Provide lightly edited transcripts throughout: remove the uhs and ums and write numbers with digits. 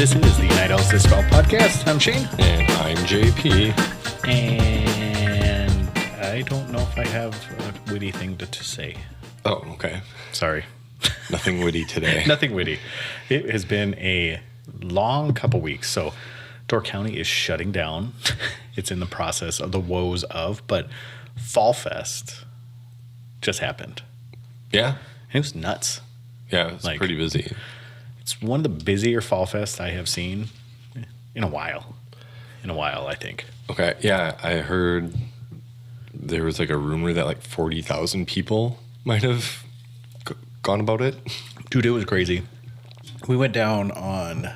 This is the Night Owls This Spell podcast. I'm Shane. And I'm JP. And I don't know if I have a witty thing to say. Oh, okay. Sorry. Nothing witty today. Nothing witty. It has been a long couple weeks. So Door County is shutting down. It's in the process of the woes of, but Fall Fest just happened. Yeah? And it was nuts. Yeah, it's pretty busy. It's one of the busier Fall Fests I have seen in a while. I think. Okay, yeah, I heard there was like a rumor that like 40,000 people might have gone about it. Dude, it was crazy. We went down on, I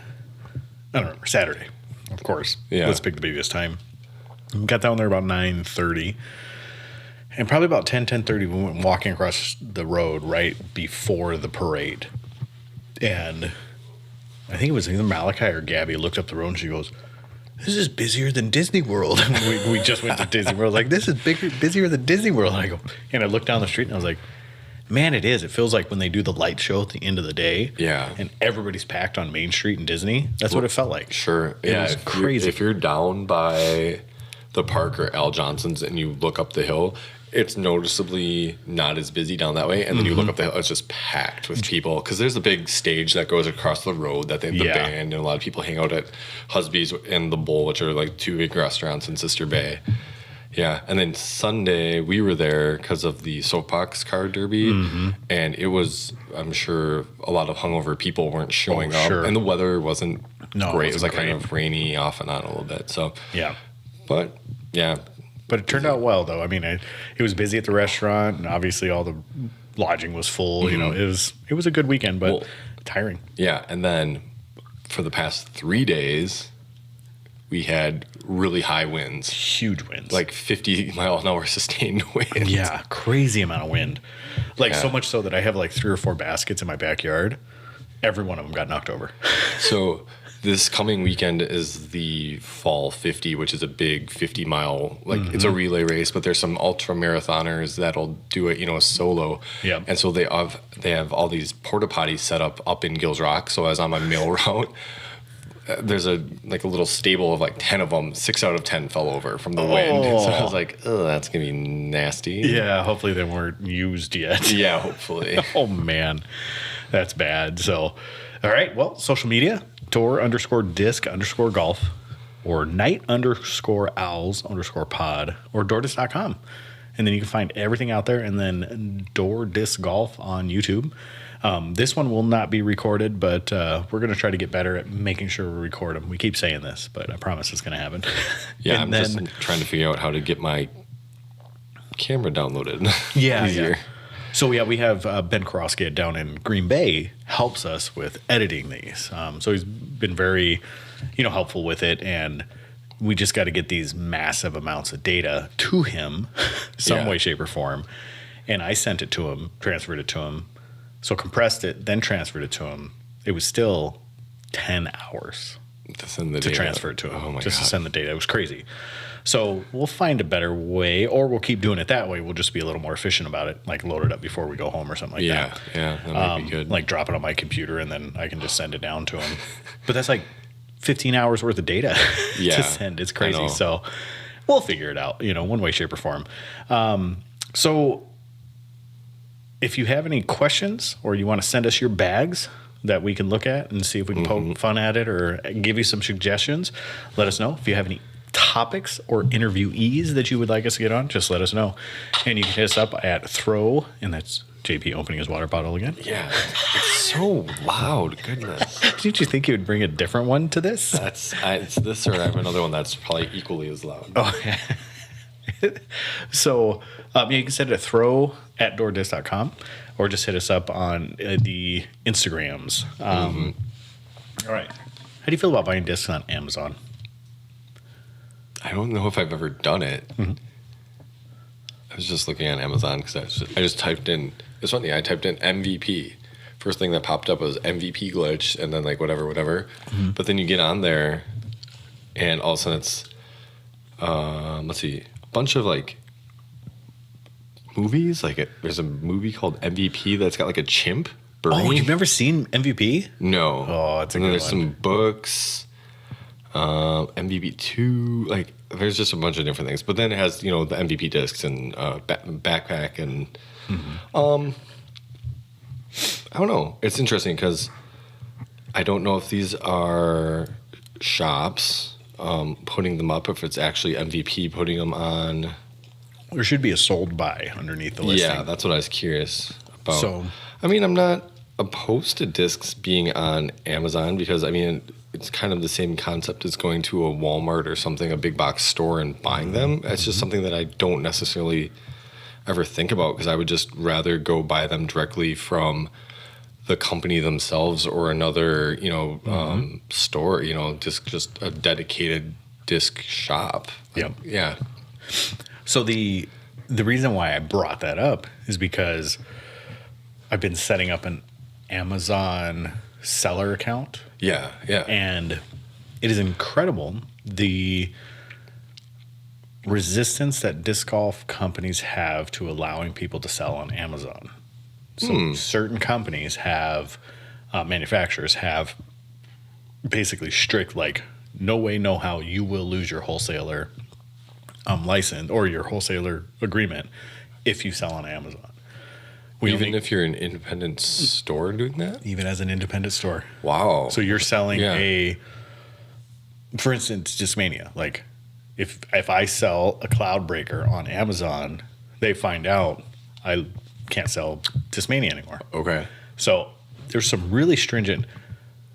don't remember, Saturday, of course. Yeah. Let's pick the biggest time. We got down there about 9:30. And probably about 10:30, we went walking across the road right before the parade. And I think it was either Malachi or Gabby looked up the road and she goes, "This is busier than Disney World." we just went to Disney World. Like, this is busier than Disney World. And I looked down the street and I was like, man, it is. It feels like when they do the light show at the end of the day. Yeah. And everybody's packed on Main Street in Disney. That's what it felt like. Sure. It was crazy. If you're down by the park or Al Johnson's and you look up the hill, it's noticeably not as busy down that way. And then you look up the hill, it's just packed with people. Because there's a big stage that goes across the road that they have the band. And a lot of people hang out at Husby's and The Bull, which are like two big restaurants in Sister Bay. Yeah. And then Sunday, we were there because of the Soapbox Car Derby. And it was, I'm sure, a lot of hungover people weren't showing up. Sure. And the weather wasn't great. It was like great. kind of rainy off and on a little bit. So, Yeah. but yeah. But it turned out well, though. I mean, it was busy at the restaurant, and obviously all the lodging was full. You know, it was a good weekend, but tiring. Yeah, and then for the past 3 days, we had really high winds, Huge winds. like 50-mile-an-hour sustained winds. Yeah, crazy amount of wind. Like, so much so that I have like 3 or 4 baskets in my backyard. Every one of them got knocked over. So this coming weekend is the Fall 50, which is a big 50-mile, like it's a relay race, but there's some ultra marathoners that'll do it, solo. Yeah. And so they have all these porta potties set up in Gills Rock. So as on my mill route, there's a little stable of like 10 of them. 6 out of 10 fell over from the wind. So I was like, oh, that's gonna be nasty. Yeah, hopefully they weren't used yet. Yeah, hopefully. Oh, man. That's bad. So, all right. Well, social media, Door_disc_golf or Night_owls_pod or Doordisc.com. And then you can find everything out there. And then Door Disc Golf on YouTube. This one will not be recorded, but we're going to try to get better at making sure we record them. We keep saying this, but I promise it's going to happen. Yeah, I'm just trying to figure out how to get my camera downloaded. Yeah, easier. yeah. So, yeah, we have Ben Kroskid down in Green Bay helps us with editing these. So he's been very, helpful with it. And we just got to get these massive amounts of data to him some way, shape, or form. And I sent it to him, transferred it to him. So compressed it, then transferred it to him. It was still 10 hours to transfer it to him. Oh my just God. to send the data. It was crazy. So we'll find a better way, or we'll keep doing it that way. We'll just be a little more efficient about it, like load it up before we go home or something like that. Yeah, that might be good. Like drop it on my computer and then I can just send it down to him. But that's like 15 hours worth of data to send. It's crazy. So we'll figure it out, one way, shape, or form. So if you have any questions or you want to send us your bags that we can look at and see if we can poke fun at it or give you some suggestions, let us know. If you have any topics or interviewees that you would like us to get on, just let us know. And you can hit us up at Throw, and that's JP opening his water bottle again. Yeah, it's so loud. Goodness. Did you think you would bring a different one to this? It's this, or I have another one that's probably equally as loud. Oh, yeah. So you can send it a throw@doordisc.com or just hit us up on the Instagrams. All right. How do you feel about buying discs on Amazon? I don't know if I've ever done it. I was just looking on Amazon because I just typed in. It's funny. I typed in MVP. First thing that popped up was MVP glitch, and then like whatever. But then you get on there, and all of a sudden it's let's see, a bunch of like movies. Like there's a movie called MVP that's got like a chimp Bernie. Oh, you've never seen MVP? No. Oh, it's a and good there's one. some books, MVP 2, like there's just a bunch of different things. But then it has, the MVP discs and backpack and I don't know. It's interesting because I don't know if these are shops putting them up, if it's actually MVP putting them on. There should be a sold by underneath the listing. Yeah, that's what I was curious about. So, I mean, I'm not opposed to discs being on Amazon because, I mean, it's kind of the same concept as going to a Walmart or something, a big box store, and buying them. It's just something that I don't necessarily ever think about because I would just rather go buy them directly from the company themselves or another, store, just a dedicated disc shop. Yep. Yeah. So the reason why I brought that up is because I've been setting up an Amazon seller account. Yeah, yeah. And it is incredible the resistance that disc golf companies have to allowing people to sell on Amazon. So certain companies have, manufacturers have basically strict, like, no way, no how, you will lose your wholesaler license or your wholesaler agreement if you sell on Amazon. Even if you're an independent store doing that? Even as an independent store. Wow. So you're selling for instance, Discmania. Like, if I sell a Cloudbreaker on Amazon, they find out I can't sell Discmania anymore. Okay. So there's some really stringent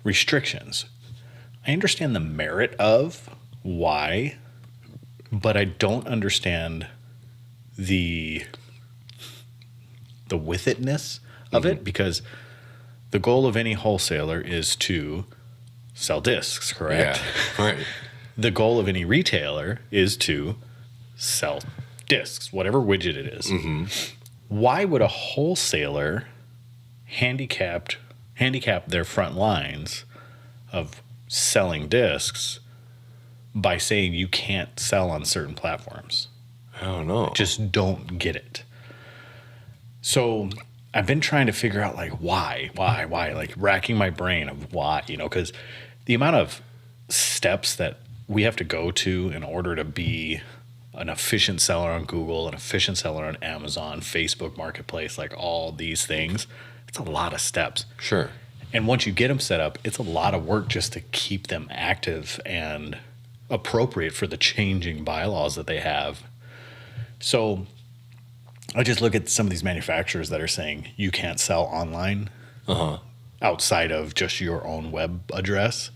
restrictions. I understand the merit of why, but I don't understand the with itness of it, because the goal of any wholesaler is to sell discs, correct? Yeah, right. The goal of any retailer is to sell discs, whatever widget it is. Mm-hmm. Why would a wholesaler handicap their front lines of selling discs by saying you can't sell on certain platforms? I don't know. Just don't get it. So I've been trying to figure out, like, why, like racking my brain of why, because the amount of steps that we have to go to in order to be an efficient seller on Google, an efficient seller on Amazon, Facebook Marketplace, like all these things, it's a lot of steps. Sure. And once you get them set up, it's a lot of work just to keep them active and appropriate for the changing bylaws that they have. So I just look at some of these manufacturers that are saying you can't sell online outside of just your own web address.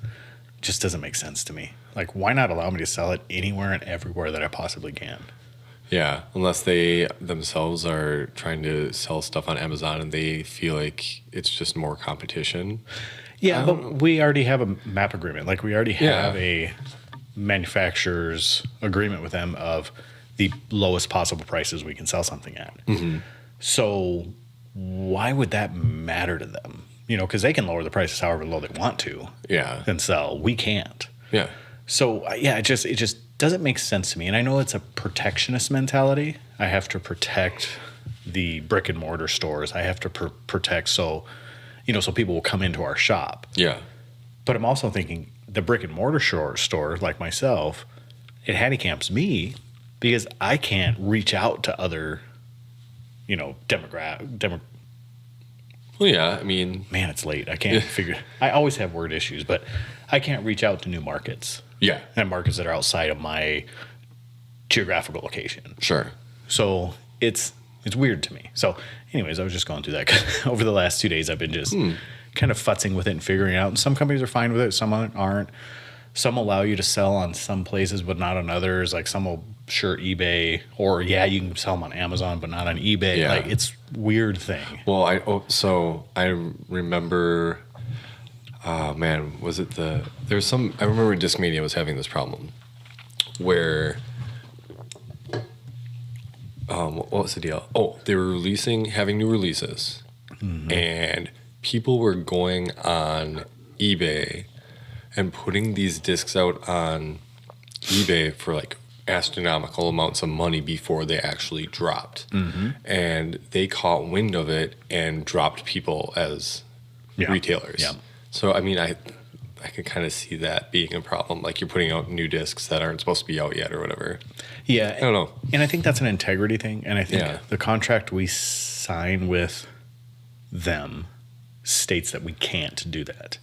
Just doesn't make sense to me. Like, why not allow me to sell it anywhere and everywhere that I possibly can? Yeah, unless they themselves are trying to sell stuff on Amazon and they feel like it's just more competition. Yeah, but we already have a MAP agreement. Like, we already have a manufacturer's agreement with them of the lowest possible prices we can sell something at. Mm-hmm. So why would that matter to them? Because they can lower the prices however low they want to. Yeah. And sell. We can't. Yeah. So it just doesn't make sense to me. And I know it's a protectionist mentality. I have to protect the brick and mortar stores. I have to protect so people will come into our shop. Yeah. But I'm also thinking the brick and mortar store like myself, it handicaps me because I can't reach out to other, Well, yeah, I mean... Man, it's late. I can't figure... I always have word issues, but I can't reach out to new markets. Yeah. And markets that are outside of my geographical location. Sure. So it's weird to me. So anyways, I was just going through that. Over the last 2 days, I've been just kind of futzing with it and figuring it out. And some companies are fine with it. Some aren't. Some allow you to sell on some places, but not on others. Like some will eBay, or you can sell them on Amazon, but not on eBay. Yeah. Like it's weird thing. Well, I remember, was it I remember Discmania was having this problem where, what was the deal? Oh, they were having new releases, and people were going on eBay and putting these discs out on eBay for like astronomical amounts of money before they actually dropped. And they caught wind of it and dropped people as retailers. Yeah. So, I mean, I could kind of see that being a problem. Like you're putting out new discs that aren't supposed to be out yet or whatever. Yeah. I don't know. And I think that's an integrity thing. And I think the contract we sign with them states that we can't do that.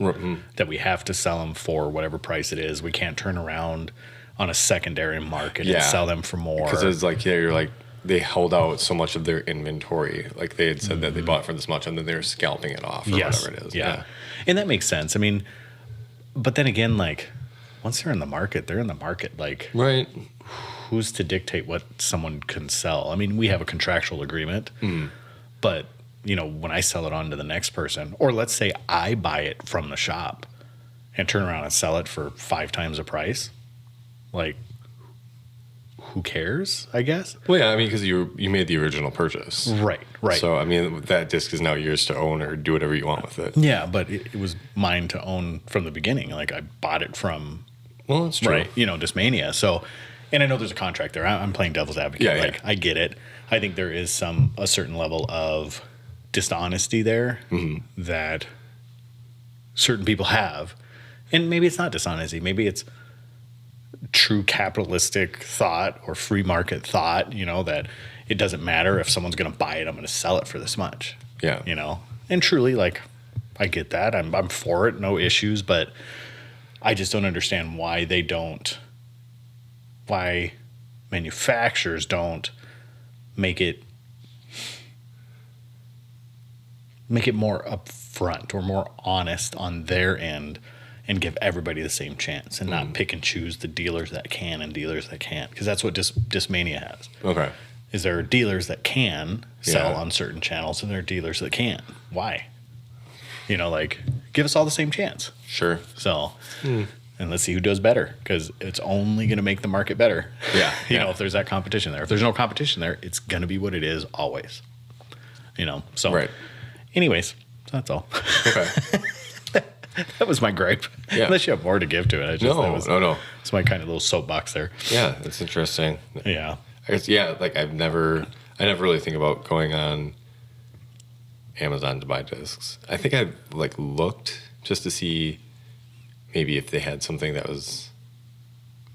That we have to sell them for whatever price it is. We can't turn around on a secondary market and sell them for more. Because it's like, you're like, they held out so much of their inventory. Like they had said that they bought for this much and then they're scalping it off or whatever it is. Yeah. And that makes sense. I mean, but then again, like once they're in the market, they're in the market. Like, right. Who's to dictate what someone can sell? I mean, we have a contractual agreement, but you know, when I sell it on to the next person, or let's say I buy it from the shop and turn around and sell it for 5 times the price, like, who cares, I guess? Well, yeah, I mean, because you made the original purchase. Right. So, I mean, that disc is now yours to own or do whatever you want with it. Yeah, but it was mine to own from the beginning. Like, I bought it from... Well, that's true. Right, you know, Discmania. So, and I know there's a contract there. I'm playing devil's advocate. Yeah, like, I get it. I think there is a certain level of dishonesty there that certain people have. And maybe it's not dishonesty. Maybe it's true capitalistic thought or free market thought, you know, that it doesn't matter if someone's going to buy it, I'm going to sell it for this much. Yeah. You know, and truly, like, I get that. I'm for it, no issues, but I just don't understand why manufacturers don't make it more upfront or more honest on their end and give everybody the same chance and not pick and choose the dealers that can and dealers that can't. Because that's what Discmania has. Okay. Is there are dealers that can sell on certain channels and there are dealers that can't. Why? You know, like, give us all the same chance. Sure. So, and let's see who does better, because it's only going to make the market better. Yeah. You know, if there's that competition there. If there's no competition there, it's going to be what it is always. You know, so. Right. Anyways, that's all. Okay. That was my gripe. Yeah. Unless you have more to give to it. No. It's my kind of little soapbox there. Yeah, it's interesting. Yeah. I guess, like I never really think about going on Amazon to buy discs. I think I've like looked just to see maybe if they had something that was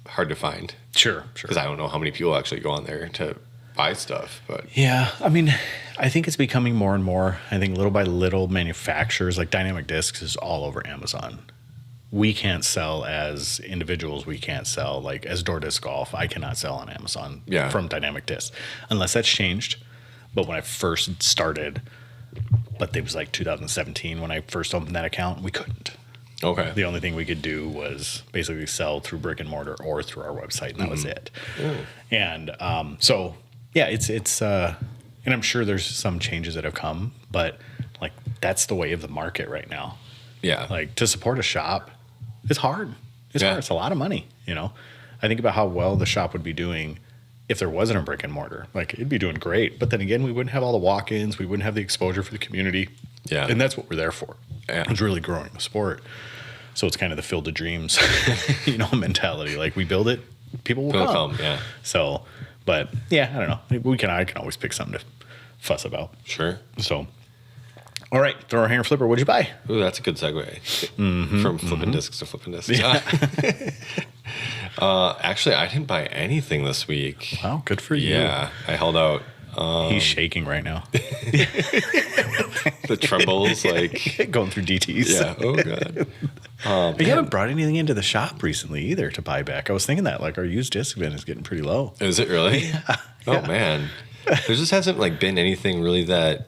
hard to find. Sure. Because I don't know how many people actually go on there to buy stuff. But yeah, I mean, I think it's becoming more and more. I think little by little, manufacturers like Dynamic Discs is all over Amazon. We can't sell as individuals. We can't sell like as Door Disc Golf. I cannot sell on Amazon from Dynamic Discs unless that's changed. But when I first started, but it was like 2017 when I first opened that account, we couldn't. Okay. The only thing we could do was basically sell through brick and mortar or through our website, and that was it. And so, yeah, it's and I'm sure there's some changes that have come, but like that's the way of the market right now. Yeah. Like to support a shop, it's hard. It's hard. It's a lot of money, you know. I think about how well the shop would be doing if there wasn't a brick and mortar. Like it'd be doing great, but then again, we wouldn't have all the walk-ins. We wouldn't have the exposure for the community. Yeah. And that's what we're there for. Yeah. It's really growing the sport. So it's kind of the Field of Dreams, you know, mentality. Like we build it, people will come. Yeah. So, but yeah, I don't know. I can always pick something to fuss about. Sure. So, all right, thrower hanger flipper. What'd you buy? Ooh, that's a good segue from flipping discs to flipping discs. Yeah. Actually, I didn't buy anything this week. Wow, good for you. Yeah, I held out. He's shaking right now. The trembles, like going through DTs. Yeah. Oh god. You haven't brought anything into the shop recently either to buy back. I was thinking that like our used disc bin is getting pretty low. Is it really? Yeah. Oh man, there just hasn't like been anything really that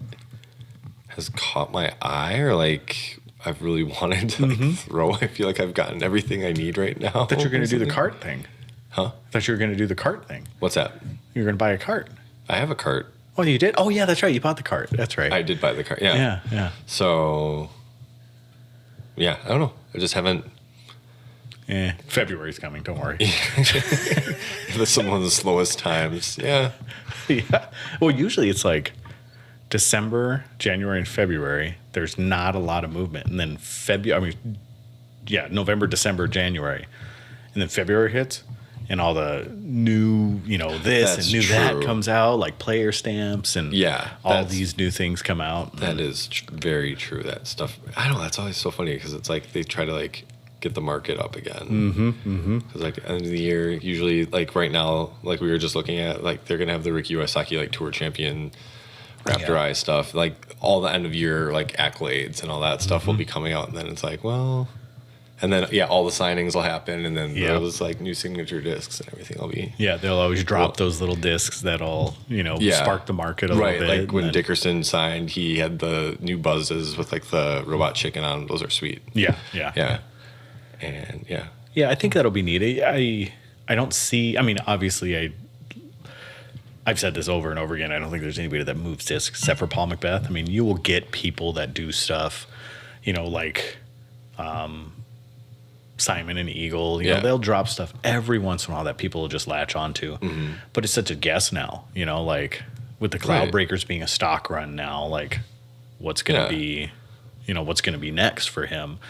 has caught my eye or like I've really wanted to like, throw. I feel like I've gotten everything I need right now. I thought you were going to do the cart thing. Huh? I thought you were going to do the cart thing. What's that? You were going to buy a cart. I have a cart. Oh, you did? Oh, yeah, that's right. You bought the cart. That's right. I did buy the cart. Yeah. Yeah, yeah. So, yeah, I don't know. I just haven't. February's coming. Don't worry. That's one of the slowest times. Yeah. Yeah. Well, usually it's like December, January, and February. There's not a lot of movement, and then November, December, January, and then February hits, and all the new, this That's and new true. that comes out, like player stamps and all these new things come out. That is very true. That stuff. I know that's always so funny because it's like they try to like get the market up again. Because like end of the year, usually like right now, like we were just looking at, like they're gonna have the Ricky Iwasaki like tour champion Raptor Eye stuff, like all the end of year like accolades and all that stuff will be coming out, and then it's like, well, and then all the signings will happen, and then those like new signature discs and everything will be. Yeah, they'll always drop those little discs that'll spark the market a little bit. Right, like when Dickerson signed, he had the new buzzes with like the robot chicken on. Those are sweet. Yeah. And I think that'll be neat. I don't see. I mean, obviously, I've said this over and over again. I don't think there's anybody that moves discs except for Paul Macbeth. I mean, you will get people that do stuff, like Simon and Eagle. You know, they'll drop stuff every once in a while that people will just latch onto. But it's such a guess now. Like with the Cloud Breakers being a stock run now, like what's going to be, what's going to be next for him.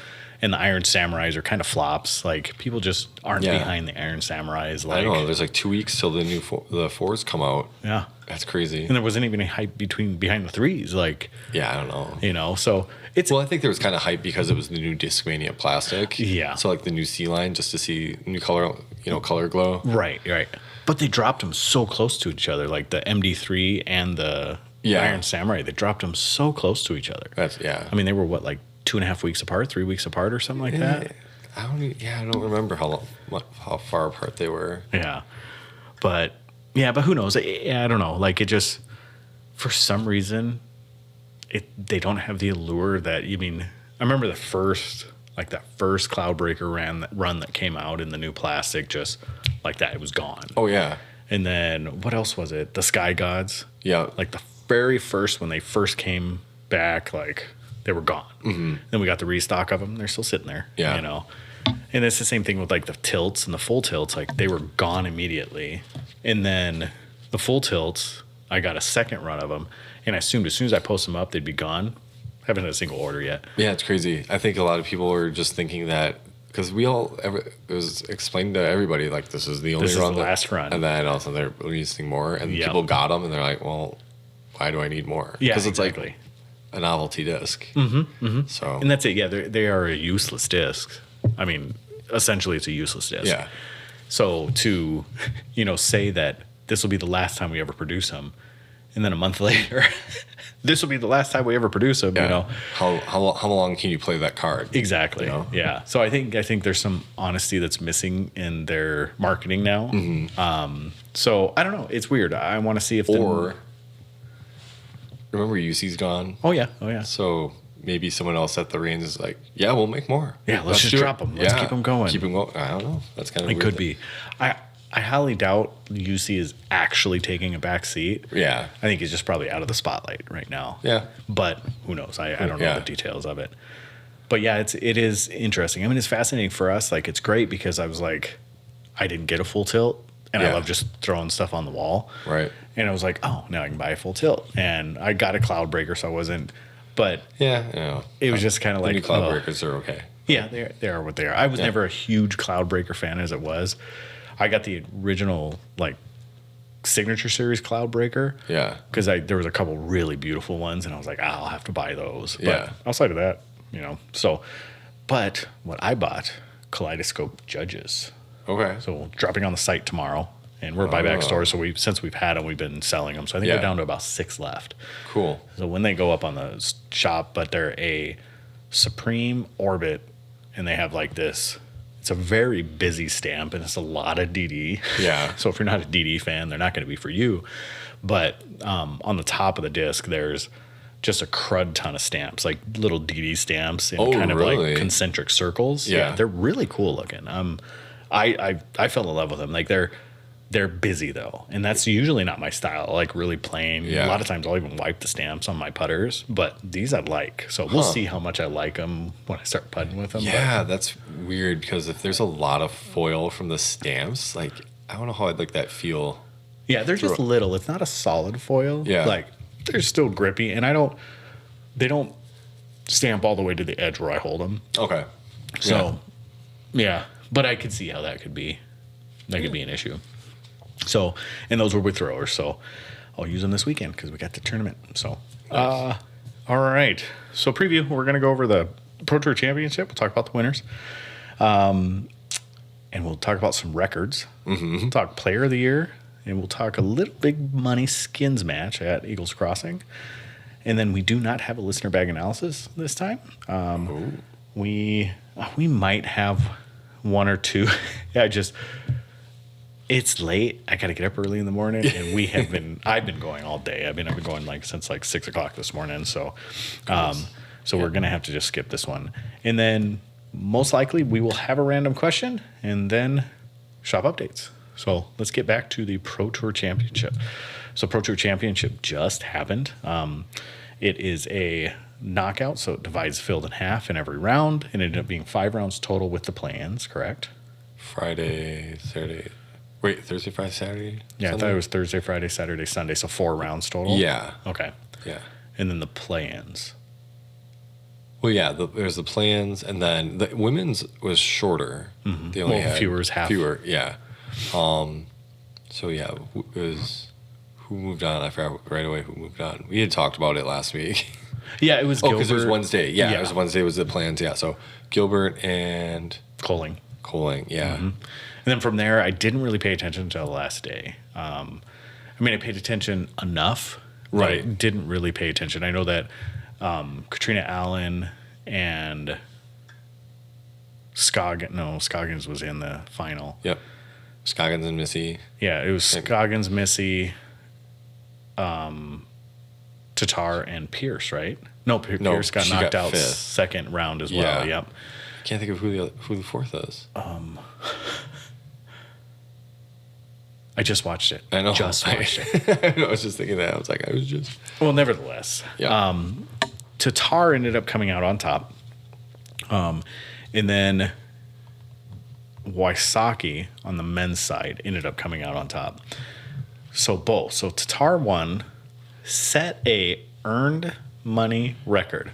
And the Iron Samurais are kind of flops. Like people just aren't behind the Iron Samurais. Like, I know. There's like 2 weeks till the new the fours come out. Yeah, that's crazy. And there wasn't even any hype behind the threes. Like, I don't know. So it's I think there was kind of hype because it was the new Discmania plastic. Yeah. So like the new C line, just to see new color, color glow. Right. But they dropped them so close to each other, like the MD3 and the Iron Samurai. They dropped them so close to each other. I mean, they were like 2.5 weeks apart, 3 weeks apart, or something like that. I don't remember how far apart they were. But who knows? I don't know. Like it just, for some reason, they don't have the allure that. I mean, I remember that first Cloudbreaker run that came out in the new plastic, just like that, it was gone. Oh yeah. And then what else was it? The Sky Gods. Yeah. Like the very first, when they first came back, like. They were gone. Then we got the restock of them. They're still sitting there. And it's the same thing with like the tilts and the full tilts. Like they were gone immediately. And then the full tilts, I got a second run of them. And I assumed as soon as I post them up, they'd be gone. Haven't had a single order yet. Yeah, it's crazy. I think a lot of people were just thinking that because it was explained to everybody like this is the only run. The last run. And then also they're releasing more. And people got them and they're like, well, why do I need more? Yeah, because it's exactly. like a novelty disc. So, and that's it. Yeah, they are a useless disc. I mean, essentially, it's a useless disc. Yeah. So to, say that this will be the last time we ever produce them, and then a month later, this will be the last time we ever produce them. How long can you play that card? Exactly. Yeah. So I think there's some honesty that's missing in their marketing now. So I don't know. It's weird. I want to see if remember UC's gone? Oh yeah. So maybe someone else at the reins is like, yeah, we'll make more. Yeah, let's just drop them. Let's keep them going. Keep them going. I don't know. That's kind of weird. It could be. I highly doubt UC is actually taking a back seat. Yeah. I think he's just probably out of the spotlight right now. Yeah. But who knows? I don't know the details of it. But yeah, it is interesting. I mean, it's fascinating for us. Like, it's great because I was like, I didn't get a full tilt. And I love just throwing stuff on the wall. Right. And I was like, oh, now I can buy a full tilt. And I got a Cloud Breaker, so I wasn't. But it was just kind of like. New Cloud Breakers are okay. Yeah, they are what they are. I was never a huge Cloud Breaker fan as it was. I got the original, like, Signature Series Cloud Breaker. Yeah. Because there was a couple really beautiful ones, and I was like, I'll have to buy those. But outside of that, So, but what I bought, Kaleidoscope Judges. Okay. So dropping on the site tomorrow, and we're a buyback store. So since we've had them, we've been selling them. So I think we're down to about 6 left. Cool. So when they go up on the shop, but they're a Supreme Orbit, and they have like this. It's a very busy stamp, and it's a lot of DD. Yeah. So if you're not a DD fan, they're not going to be for you. But on the top of the disc, there's just a crud ton of stamps, like little DD stamps in kind of like concentric circles. Yeah. They're really cool looking. I fell in love with them. Like they're busy though, and that's usually not my style. I like really plain. A lot of times I'll even wipe the stamps on my putters, but these I like. So we'll see how much I like them when I start putting with them. Yeah, that's weird because if there's a lot of foil from the stamps, like I don't know how I'd like that feel. Yeah, they're just little. It's not a solid foil. Yeah, like they're still grippy, and they don't stamp all the way to the edge where I hold them. Okay. So, yeah. But I could see how that could be That could be an issue. So, and those were with throwers. So I'll use them this weekend because we got the tournament. So, nice. All right. So preview, we're going to go over the Pro Tour Championship. We'll talk about the winners. And we'll talk about some records. Mm-hmm. We'll talk Player of the Year. And we'll talk a little big money skins match at Eagles Crossing. And then we do not have a listener bag analysis this time. We might have one or two. It's late. I got to get up early in the morning, and I've been going all day. I've been going since 6 o'clock this morning. So, we're going to have to just skip this one. And then most likely we will have a random question and then shop updates. So let's get back to the Pro Tour Championship. So Pro Tour Championship just happened. It is a knockout, so it divides field in half in every round, and it ended up being 5 rounds total with the play-ins, correct? Thursday, Friday, Saturday? Yeah, Sunday? I thought it was Thursday, Friday, Saturday, Sunday, so 4 rounds total? Yeah. Okay. Yeah. And then the play-ins. Well, yeah, there's the play-ins, and then the women's was shorter. Mm-hmm. They only had fewer, yeah. So, yeah, it was... Who moved on? I forgot right away who moved on. We had talked about it last week. Yeah, it was Gilbert. because it was Wednesday. Yeah, it was Wednesday was the plans. Yeah, so Gilbert and... Coling, yeah. Mm-hmm. And then from there, I didn't really pay attention until the last day. I paid attention enough. Right. I didn't really pay attention. I know that Katrina Allen and Scoggins was in the final. Yep. Scoggins and Missy. Yeah, it was Scoggins, Missy, Tatar, and Pierce, right? No, Pierce got knocked out 5th. Second round as well. Yep. I can't think of who the fourth is. I just watched it. I know. Just watched it. I was just thinking that. I was like, Well, nevertheless. Yeah. Tatar ended up coming out on top. And then Wysocki on the men's side ended up coming out on top. So Tatar won, set a earned money record,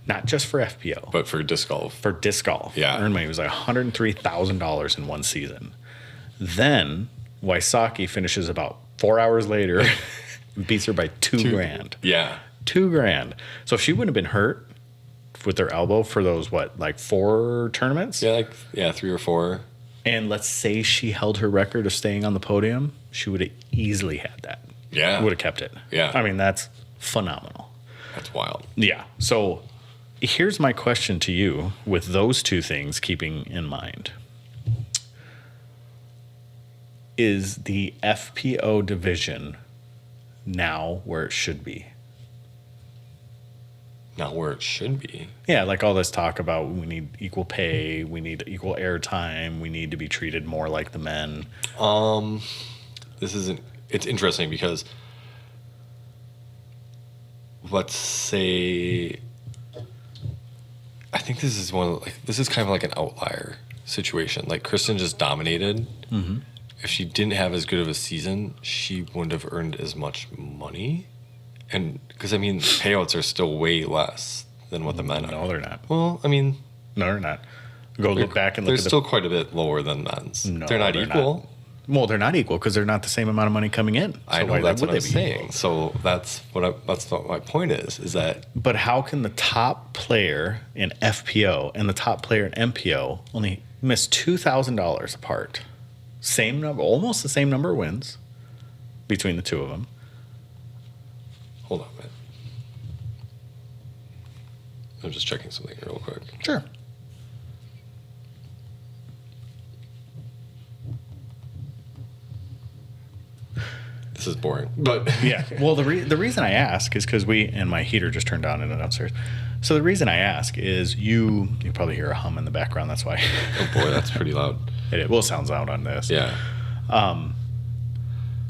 not just for FPO, but for disc golf. For disc golf, yeah, earned money. It was like $103,000 in one season. Then Wysocki finishes about 4 hours later, beats her by $2,000. Yeah, $2,000. So if she wouldn't have been hurt with her elbow for those 4 tournaments? Yeah, 3 or 4. And let's say she held her record of staying on the podium, she would have easily had that. Yeah. Would have kept it. Yeah. I mean, that's phenomenal. That's wild. Yeah. So here's my question to you with those two things keeping in mind. Is the FPO division now where it should be? Not where it should be. Yeah, like all this talk about we need equal pay, we need equal airtime, we need to be treated more like the men. It's interesting because let's say I think this is kind of like an outlier situation. Like Kristen just dominated. Mm-hmm. If she didn't have as good of a season, she wouldn't have earned as much money. And because payouts are still way less than what the men are. No, they're not. Well, no, they're not. Look back and look. They're still quite a bit lower than men's. No, they're not equal. Not. Well, they're not equal because they're not the same amount of money coming in. So I know that's what I'm saying. So that's what my point is that. But how can the top player in FPO and the top player in MPO only miss $2,000 apart? Same number, almost the same number of wins between the two of them. Hold on, man. I'm just checking something real quick. Sure. This is boring, but yeah. Well, the reason I ask is because and my heater just turned on in it upstairs. So the reason I ask is you probably hear a hum in the background. That's why. Oh boy, that's pretty loud. It sounds loud on this. Yeah.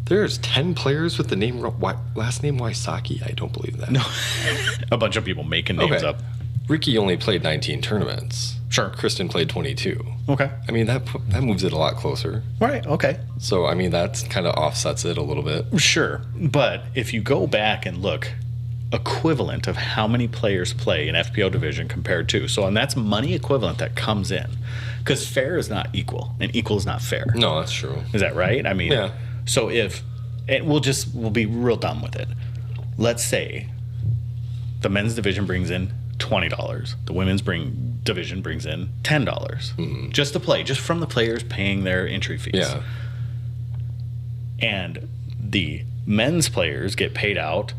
There's 10 players with the last name Wysocki. I don't believe that. No. A bunch of people making names up. Ricky only played 19 tournaments. Sure. Kristen played 22. Okay. That moves it a lot closer. Right. Okay. So, that kind of offsets it a little bit. Sure. But if you go back and look, equivalent of how many players play in FPO division compared to. So, and that's money equivalent that comes in, because fair is not equal and equal is not fair. No, that's true. Is that right? I mean, yeah. So we'll be real dumb with it. Let's say the men's division brings in $20. The women's division brings in $10 just to play, just from the players paying their entry fees. Yeah. And the men's players get paid out,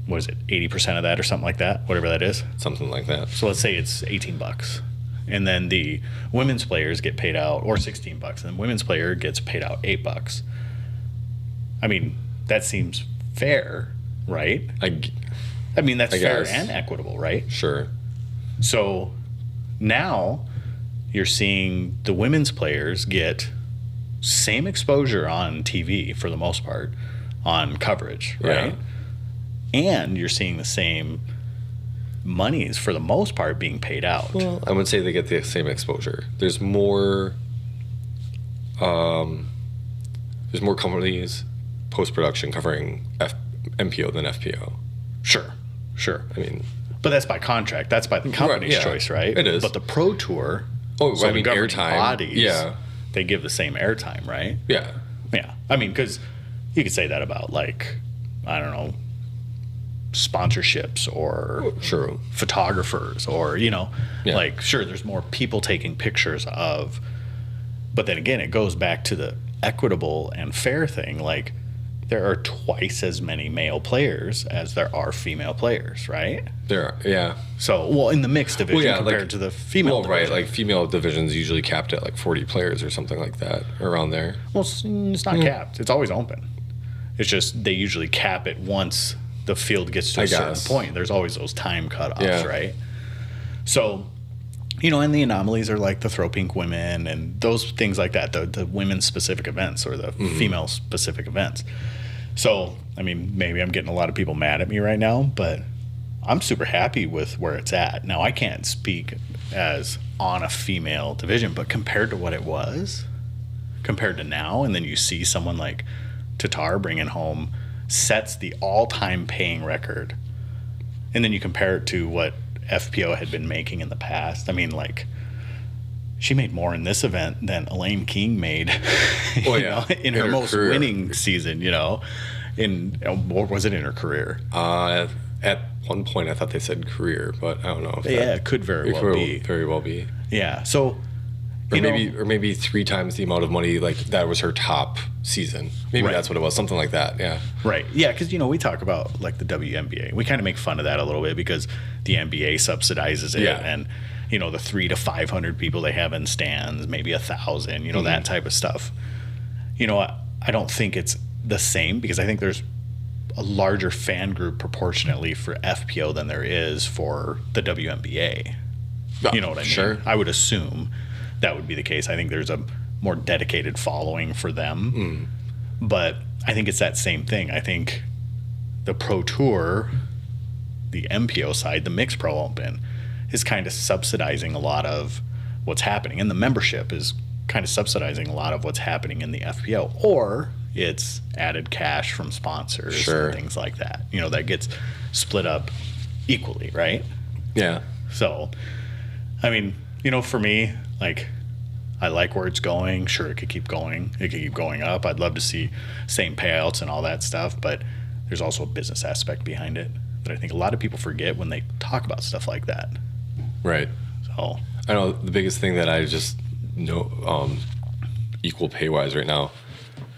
what is it, 80% of that or something like that, whatever that is. Something like that. So let's say it's $18. And then the women's players get paid out, or $16, and the women's player gets paid out $8. I mean, that seems fair, right? I mean, that's fair and equitable, right? Sure. So now you're seeing the women's players get same exposure on TV for the most part, on coverage, right? Yeah. And you're seeing the same monies for the most part being paid out. Well, I would say they get the same exposure. There's more companies post-production covering MPO than FPO. Sure. I mean, but that's by contract. That's by the company's choice, right? It is. But the Pro Tour, I mean, airtime bodies, they give the same airtime, right? Yeah. I mean, because you could say that about, like, I don't know, sponsorships or photographers or, like, sure, there's more people taking pictures of, but then again, it goes back to the equitable and fair thing. Like, there are twice as many male players as there are female players, right? There are, yeah. So, well, in the mixed division compared to the female division. Right, like female division's usually capped at like 40 players or something like that, around there. Well, it's not capped. It's always open. It's just they usually cap it once the field gets to a certain point. There's always those time cutoffs, right? So, and the anomalies are like the Throw Pink women and those things like that, the women's specific events or the female specific events. So, I mean, maybe I'm getting a lot of people mad at me right now, but I'm super happy with where it's at. Now, I can't speak as on a female division, but compared to what it was, compared to now, and then you see someone like Tatar bringing home, sets the all-time paying record, and then you compare it to what FPO had been making in the past. I mean, like, she made more in this event than Elaine King made in her most career. Winning season, or was it in her career? At one point, I thought they said career, but I don't know. It could very well be. Yeah, so... Or maybe 3 times the amount of money, like that was her top season. Maybe that's what it was, something like that, yeah. Right, yeah, because, we talk about, like, the WNBA. We kind of make fun of that a little bit because the NBA subsidizes it, and, the 300 to 500 people they have in stands, maybe 1,000, that type of stuff. I don't think it's the same because I think there's a larger fan group proportionately for FPO than there is for the WNBA. You know what I mean? Sure. I would assume that would be the case. I think there's a more dedicated following for them. But I think it's that same thing. I think the Pro Tour, the MPO side, the Mixed Pro Open, is kind of subsidizing a lot of what's happening. And the membership is kind of subsidizing a lot of what's happening in the FPO. Or it's added cash from sponsors and things like that. That gets split up equally, right? Yeah. So, I mean, for me, like, I like where it's going. Sure, it could keep going. It could keep going up. I'd love to see same payouts and all that stuff, but there's also a business aspect behind it that I think a lot of people forget when they talk about stuff like that. Right. So I know the biggest thing that I just know equal pay-wise right now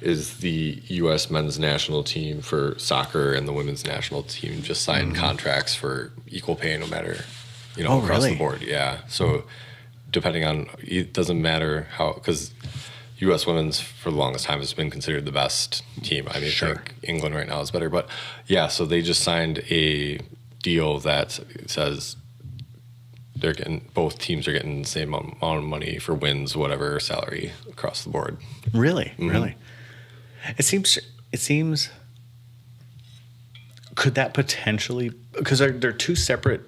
is the U.S. men's national team for soccer and the women's national team just signed contracts for equal pay no matter, across the board. Yeah. So depending on, it doesn't matter how, because U.S. women's for the longest time has been considered the best team. I mean, I think England right now is better. But yeah, so they just signed a deal that says both teams are getting the same amount of money for wins, whatever salary across the board. Really? Really? It seems, could that potentially, because they're two separate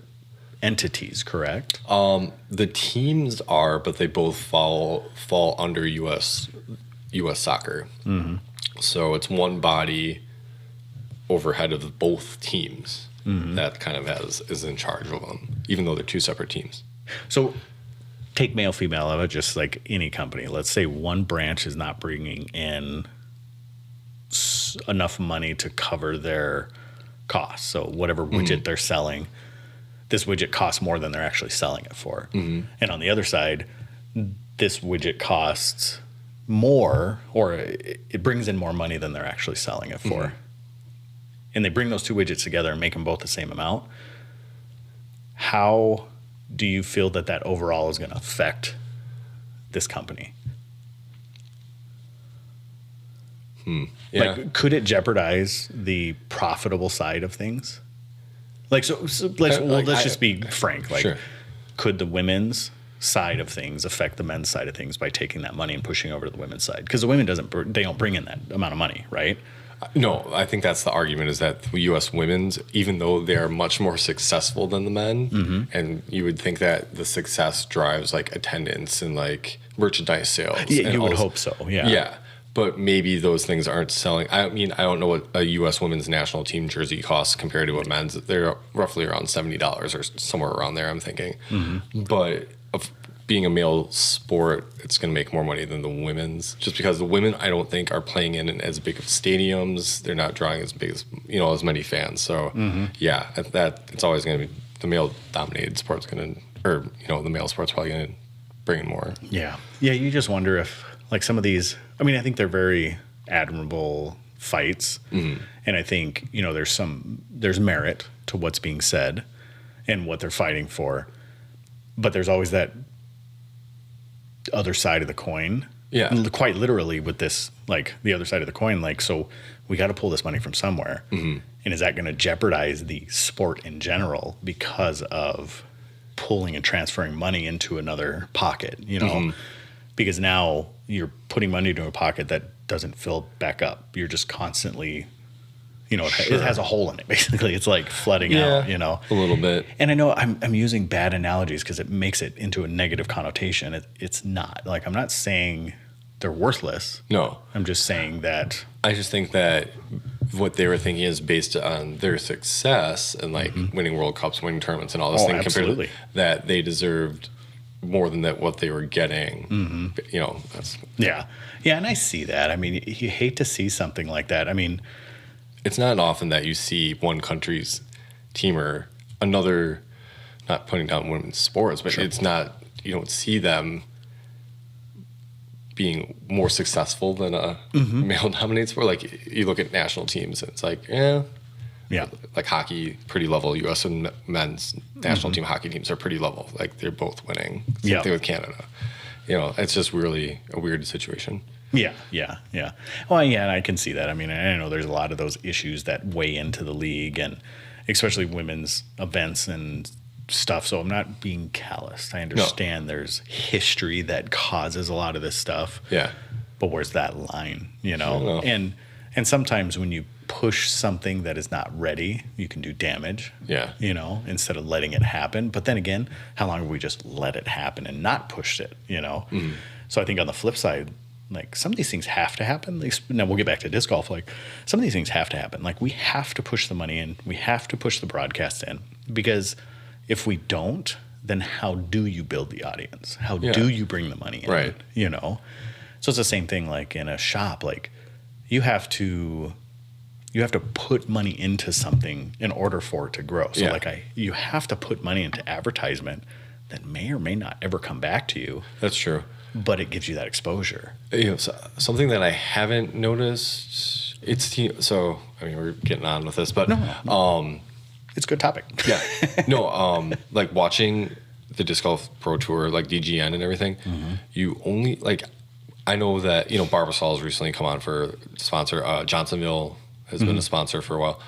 entities, correct? The teams are, but they both fall under U.S. soccer. So it's one body overhead of both teams that kind of is in charge of them, even though they're two separate teams. So take male, female of it, just like any company. Let's say one branch is not bringing in enough money to cover their costs. So whatever widget they're selling, this widget costs more than they're actually selling it for. And on the other side, this widget costs more, or it brings in more money than they're actually selling it for. And they bring those two widgets together and make them both the same amount. How do you feel that overall is going to affect this company? Yeah. Like, could it jeopardize the profitable side of things? Like, let's just be frank. Like, sure. Could the women's side of things affect the men's side of things by taking that money and pushing over to the women's side? Because the women they don't bring in that amount of money, right? No, I think that's the argument, is that the U.S. women's, even though they are much more successful than the men, and you would think that the success drives like attendance and like merchandise sales. Yeah, you would hope so. Yeah. Yeah. But maybe those things aren't selling. I mean, I don't know what a U.S. women's national team jersey costs compared to a men's. They're roughly around $70 or somewhere around there, I'm thinking. But being a male sport, it's going to make more money than the women's, just because the women, I don't think, are playing in as big of stadiums. They're not drawing as big as, as many fans. So, yeah, it's always going to be the male-dominated sport's going to, or, the male sport's probably going to bring in more. Yeah. Yeah, you just wonder if, like, some of these, I mean, I think they're very admirable fights. And I think, there's merit to what's being said and what they're fighting for. But there's always that other side of the coin. Yeah. Quite literally with this, like, the other side of the coin, like, so we got to pull this money from somewhere. And is that going to jeopardize the sport in general because of pulling and transferring money into another pocket, Because now you're putting money into a pocket that doesn't fill back up. You're just constantly, it has a hole in it, basically. It's like flooding out, a little bit. And I know I'm using bad analogies because it makes it into a negative connotation. It's not. Like, I'm not saying they're worthless. No. I'm just saying that. I just think that what they were thinking is based on their success and, like, winning World Cups, winning tournaments and all this thing, absolutely. compared to that they deserved more than what they were getting. That's... Yeah. Yeah, and I see that. I mean, you hate to see something like that. I mean... It's not often that you see one country's team or another, not putting down women's sports, but it's not, you don't see them being more successful than a male-dominated sport. Like, you look at national teams, and it's like, yeah. Like hockey, pretty level. U.S. and men's national team hockey teams are pretty level. Like, they're both winning. Same thing with Canada. It's just really a weird situation. Yeah. Well, yeah, and I can see that. I mean, I know there's a lot of those issues that weigh into the league, and especially women's events and stuff. So I'm not being callous. I understand there's history that causes a lot of this stuff. Yeah. But where's that line, And sometimes when you push something that is not ready, you can do damage. Yeah. Instead of letting it happen. But then again, how long have we just let it happen and not pushed it, So I think on the flip side, like, some of these things have to happen. Now we'll get back to disc golf. Like, some of these things have to happen. Like, we have to push the money in. We have to push the broadcast in, because if we don't, then how do you build the audience? How do you bring the money in? Right. So it's the same thing. Like, in a shop, like, you have to put money into something in order for it to grow. So you have to put money into advertisement that may or may not ever come back to you. That's true. But it gives you that exposure. So something that I haven't noticed, so, I mean, we're getting on with this, but no. It's a good topic. Yeah. No, like, watching the Disc Golf Pro Tour, like DGN and everything, you only, like, I know that, Barbasol has recently come on for sponsor. Johnsonville has been a sponsor for a while.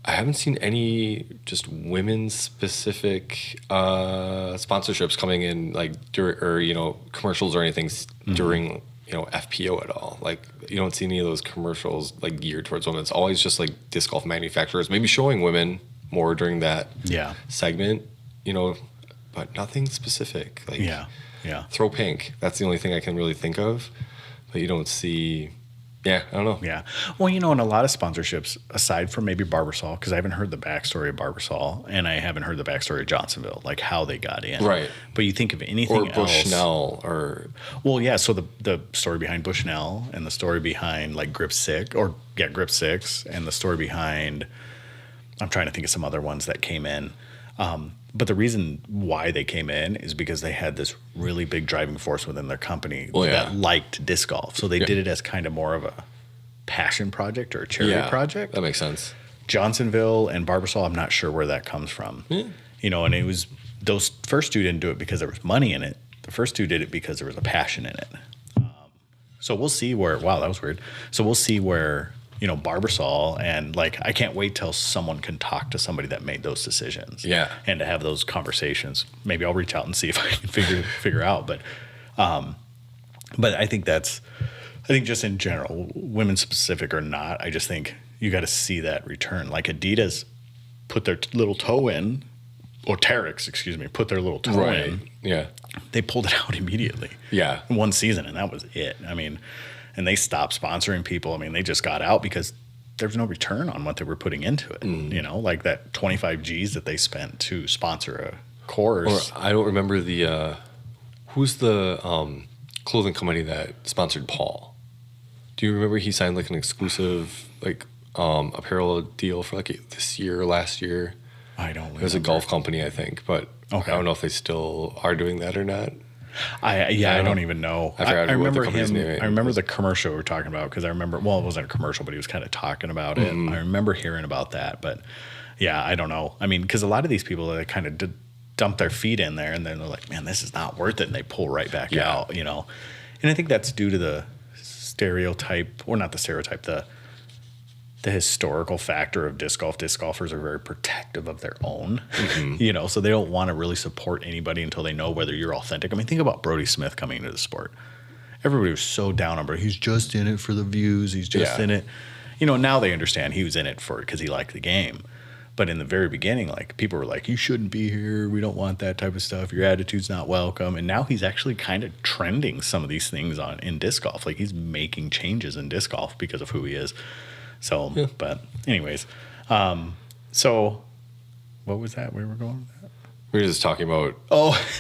I haven't seen any just women's specific sponsorships coming in, like, commercials or anything during, FPO at all. Like, you don't see any of those commercials, like, geared towards women. It's always just, like, disc golf manufacturers maybe showing women more during that segment, but nothing specific. Like, Throw Pink. That's the only thing I can really think of. But you don't see Yeah, I don't know. Yeah. Well, in a lot of sponsorships, aside from maybe Barbasol, because I haven't heard the backstory of Barbasol, and I haven't heard the backstory of Johnsonville, like how they got in. Right. But you think of anything or else. Bushnell or... Well, yeah, so the story behind Bushnell and the story behind like Grip 6, Grip 6, and the story behind, I'm trying to think of some other ones that came in. But the reason why they came in is because they had this really big driving force within their company that liked disc golf. So they did it as kind of more of a passion project or a charity project. That makes sense. Johnsonville and Barbasol, I'm not sure where that comes from. And it was, those first two didn't do it because there was money in it. The first two did it because there was a passion in it. So we'll see where, wow, that was weird. So we'll see where, Barbasol, and like, I can't wait till someone can talk to somebody that made those decisions. Yeah. And to have those conversations. Maybe I'll reach out and see if I can figure out. But I think just in general, women specific or not, I just think you got to see that return. Like Adidas put their little toe in, or Terex, put their little toe in. Yeah. They pulled it out immediately. Yeah. In one season, and that was it. I mean, and they stopped sponsoring people. I mean, they just got out because there was no return on what they were putting into it. Like that 25 G's that they spent to sponsor a course. Or I don't remember who's the clothing company that sponsored Paul? Do you remember he signed like an exclusive apparel deal for like this year or last year? I don't remember. It was a golf company, I think, but I don't know if they still are doing that or not. I don't even know. I remember him. I remember the commercial we were talking about because I remember. Well, it wasn't a commercial, but he was kind of talking about it. I remember hearing about that, but yeah, I don't know. I mean, because a lot of these people they kind of dump their feet in there, and then they're like, "Man, this is not worth it," and they pull right back out. And I think that's due to the stereotype, or not the stereotype, the historical factor of disc golf. Disc golfers are very protective of their own, so they don't want to really support anybody until they know whether you're authentic. I mean, think about Brody Smith coming into the sport. Everybody was so down on Brody. He's just in it for the views. He's just in it. Now they understand he was in it because he liked the game. But in the very beginning, like people were like, you shouldn't be here. We don't want that type of stuff. Your attitude's not welcome. And now he's actually kind of trending some of these things in disc golf. Like he's making changes in disc golf because of who he is. So, but anyways, so what was that? Where we're going with that? We were just talking about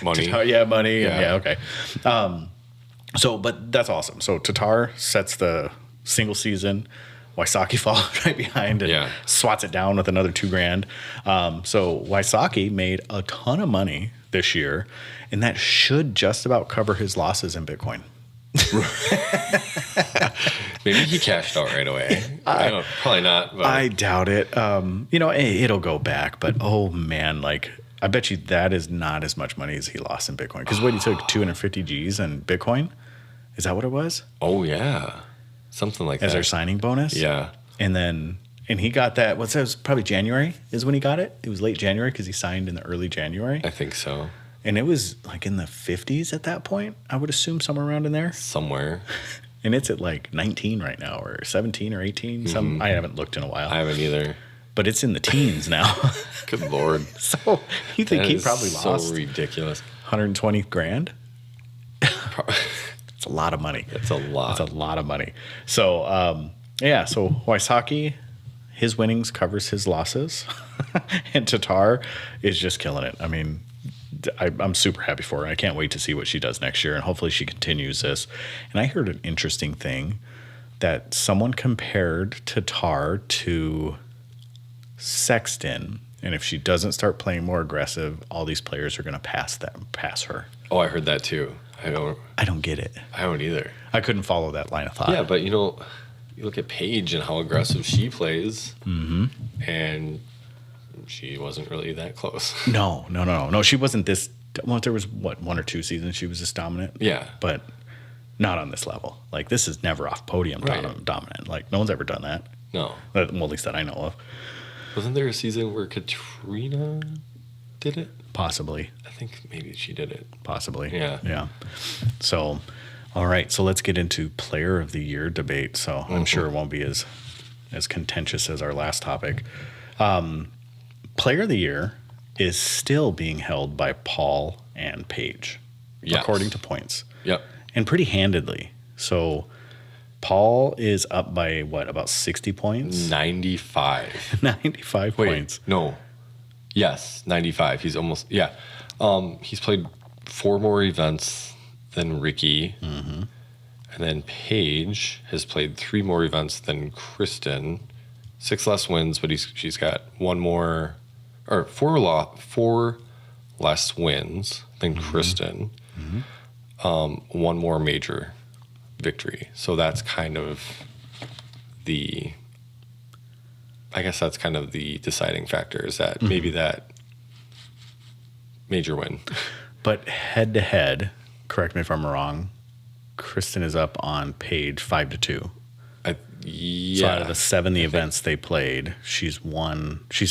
money. Money. Yeah. Okay. But that's awesome. So Tatar sets the single season. Wysocki follows right behind and swats it down with another $2,000. So Wysocki made a ton of money this year, and that should just about cover his losses in Bitcoin. Maybe he cashed out right away. Probably not. But. I doubt it. It'll go back, but oh man, like I bet you that is not as much money as he lost in Bitcoin. Because he took 250 G's in Bitcoin. Is that what it was? Oh yeah, something like that. As their signing bonus. Yeah, and he got that. It was probably January is when he got it. It was late January because he signed in the early January. I think so. And it was like in the 50s at that point, I would assume somewhere around in there. Somewhere. And it's at like 19 right now, or 17 or 18. I haven't looked in a while. I haven't either. But it's in the teens now. Good Lord. So you think he probably lost so ridiculous. 120 grand? It's a lot of money. It's a lot. It's a lot of money. So, so Wysocki, his winnings covers his losses. And Tatar is just killing it. I mean, I'm super happy for her. I can't wait to see what she does next year, and hopefully she continues this. And I heard an interesting thing that someone compared Tatar to Sexton, and if she doesn't start playing more aggressive, all these players are going to pass her. Oh, I heard that too. I don't get it. I don't either. I couldn't follow that line of thought. Yeah, but you look at Paige and how aggressive she plays, and she wasn't really that close. No. She wasn't this. Well, there was one or two seasons she was this dominant. Yeah, but not on this level. Like this is never off podium dominant. Like no one's ever done that. No. Well, at least that I know of. Wasn't there a season where Katrina did it? Possibly. I think maybe she did it. Possibly. Yeah. So, all right. So let's get into Player of the Year debate. So I'm sure it won't be as contentious as our last topic. Player of the Year is still being held by Paul and Paige, according to points. Yep. And pretty handedly. So Paul is up by what, about 60 points? 95. 95 points. No. Yes, 95. He's almost, yeah. He's played 4 more events than Ricky. Mm-hmm. And then Paige has played 3 more events than Kristen. 6 less wins, but she's got 4 less wins than Kristen. Mm-hmm. 1 more major victory. So that's kind of the deciding factor, is that maybe that major win. But head to head, correct me if I'm wrong, Kristen is up on Paige 5-2. Yeah. So out of the 70 events they played, she's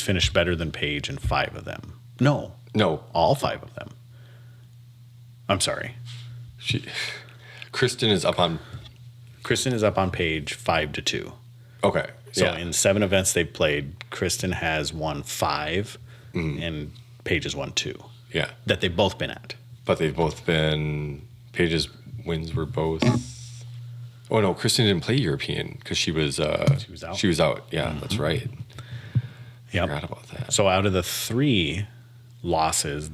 finished better than Paige in 5 of them. No, all 5 of them. I'm sorry. Kristen is up on Paige 5-2. Okay. So in 7 events they've played, Kristen has won 5 and Paige has won 2. Yeah. That they've both been at. But they've both been, Paige's wins were both. Oh no, Kristen didn't play European because she was out. She was out. Yeah, that's right. Yep. Forgot about that. So out of the 3 losses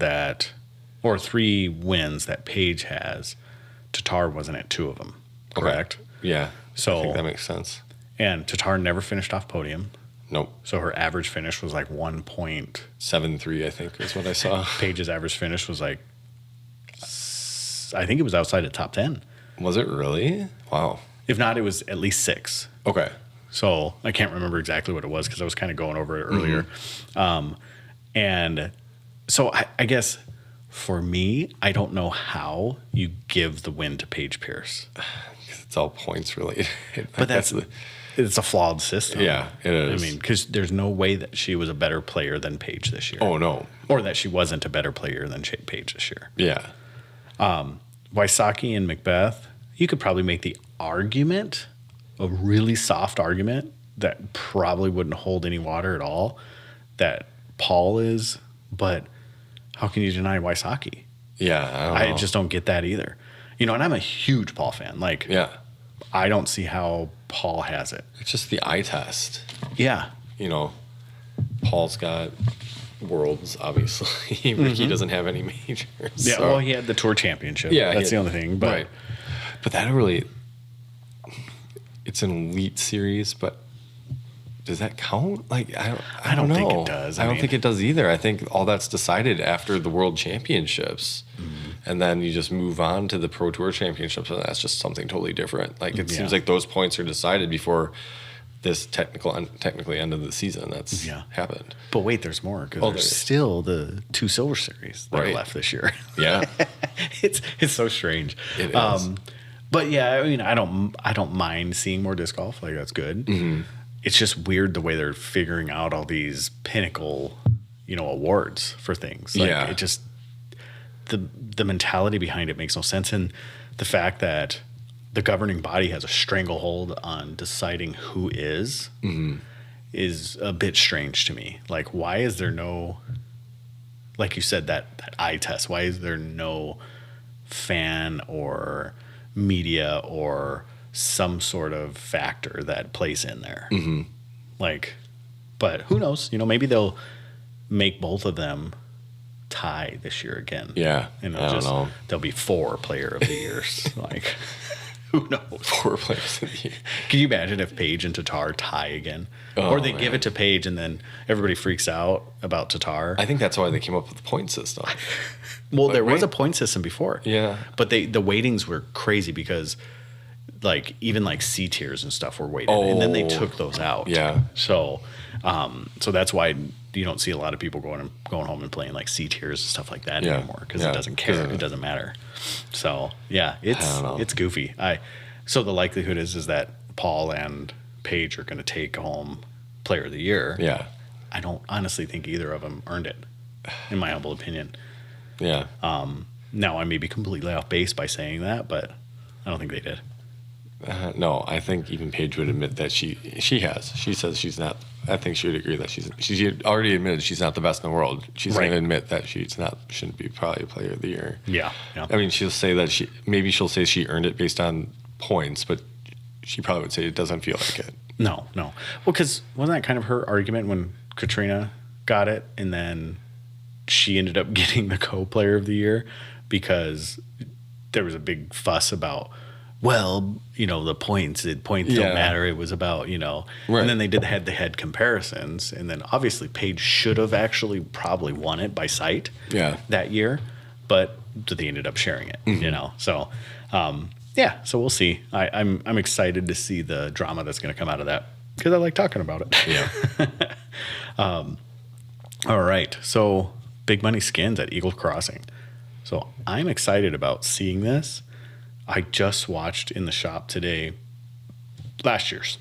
3 wins that Paige has, Tatar wasn't at 2 of them. Correct? Okay. Yeah. So I think that makes sense. And Tatar never finished off podium. Nope. So her average finish was like 1.73, I think, is what I saw. Paige's average finish was like, I think it was outside of top 10. Was it really? Wow. If not, it was at least 6. Okay. So I can't remember exactly what it was because I was kind of going over it earlier. And so I guess for me, I don't know how you give the win to Paige Pierce. It's all points related. But it's a flawed system. Yeah, it is. I mean, because there's no way that she was a better player than Paige this year. Oh, no. Or that she wasn't a better player than Paige this year. Yeah. Wysocki and Macbeth, you could probably make the argument, a really soft argument, that probably wouldn't hold any water at all, that Paul is, but how can you deny Wysocki? Yeah, I just don't get that either. You know, and I'm a huge Paul fan. Like, yeah. I don't see how Paul has it. It's just the eye test. Yeah. You know, Paul's got worlds, obviously. Ricky doesn't have any majors. Yeah, so. well, he had the Tour Championship. Yeah, that's the only thing. But right. But that really, it's an elite series, but does that count? Like, I don't know. think it does. I don't think it does either. I think all that's decided after the World Championships. And then you just move on to the Pro Tour Championships, and that's just something totally different. Like, it seems like those points are decided before this technically end of the season. That's happened. But wait, there's more, because there's still the 2 Silver Series that are left this year. Yeah. It's so strange. It is. But yeah, I mean, I don't mind seeing more disc golf. Like, that's good. Mm-hmm. It's just weird the way they're figuring out all these pinnacle, awards for things. Like, it just, the mentality behind it makes no sense. And the fact that the governing body has a stranglehold on deciding who is a bit strange to me. Like, why is there no, like you said, that eye test? Why is there no fan or media or some sort of factor that plays in there? Like, but who knows? Maybe they'll make both of them tie this year again. Yeah. I don't know. There'll be 4 player of the years. Like, who knows? 4 players of the year. Can you imagine if Paige and Tatar tie again? Or they give it to Paige and then everybody freaks out about Tatar? I think that's why they came up with the point system. Well, there was a point system before. Yeah. But the weightings were crazy because, like, even like C tiers and stuff were weighted. And then they took those out. Yeah. So that's why you don't see a lot of people going home and playing like C tiers and stuff like that anymore, because it doesn't care. It doesn't matter. So yeah, it's goofy. So the likelihood is that Paul and Paige are going to take home Player of the Year. Yeah. I don't honestly think either of them earned it, in my humble opinion. Yeah. Now I may be completely off base by saying that, but I don't think they did. No, I think even Paige would admit that she has. She says she's not. I think she would agree that she's already admitted she's not the best in the world. She's going to admit that shouldn't be probably Player of the Year. Yeah. I mean, she'll say that she'll say she earned it based on points, but she probably would say it doesn't feel like it. No. Well, because wasn't that kind of her argument when Katrina got it, and then she ended up getting the co-player of the year because there was a big fuss about, well, the points don't matter. It was about, right. And then they did the head-to-head comparisons, and then obviously Paige should have actually probably won it by sight that year, but they ended up sharing it, So, so we'll see. I'm excited to see the drama that's going to come out of that because I like talking about it. Yeah. All right. So big money skins at Eagle Crossing. So I'm excited about seeing this. I just watched in the shop today last year's.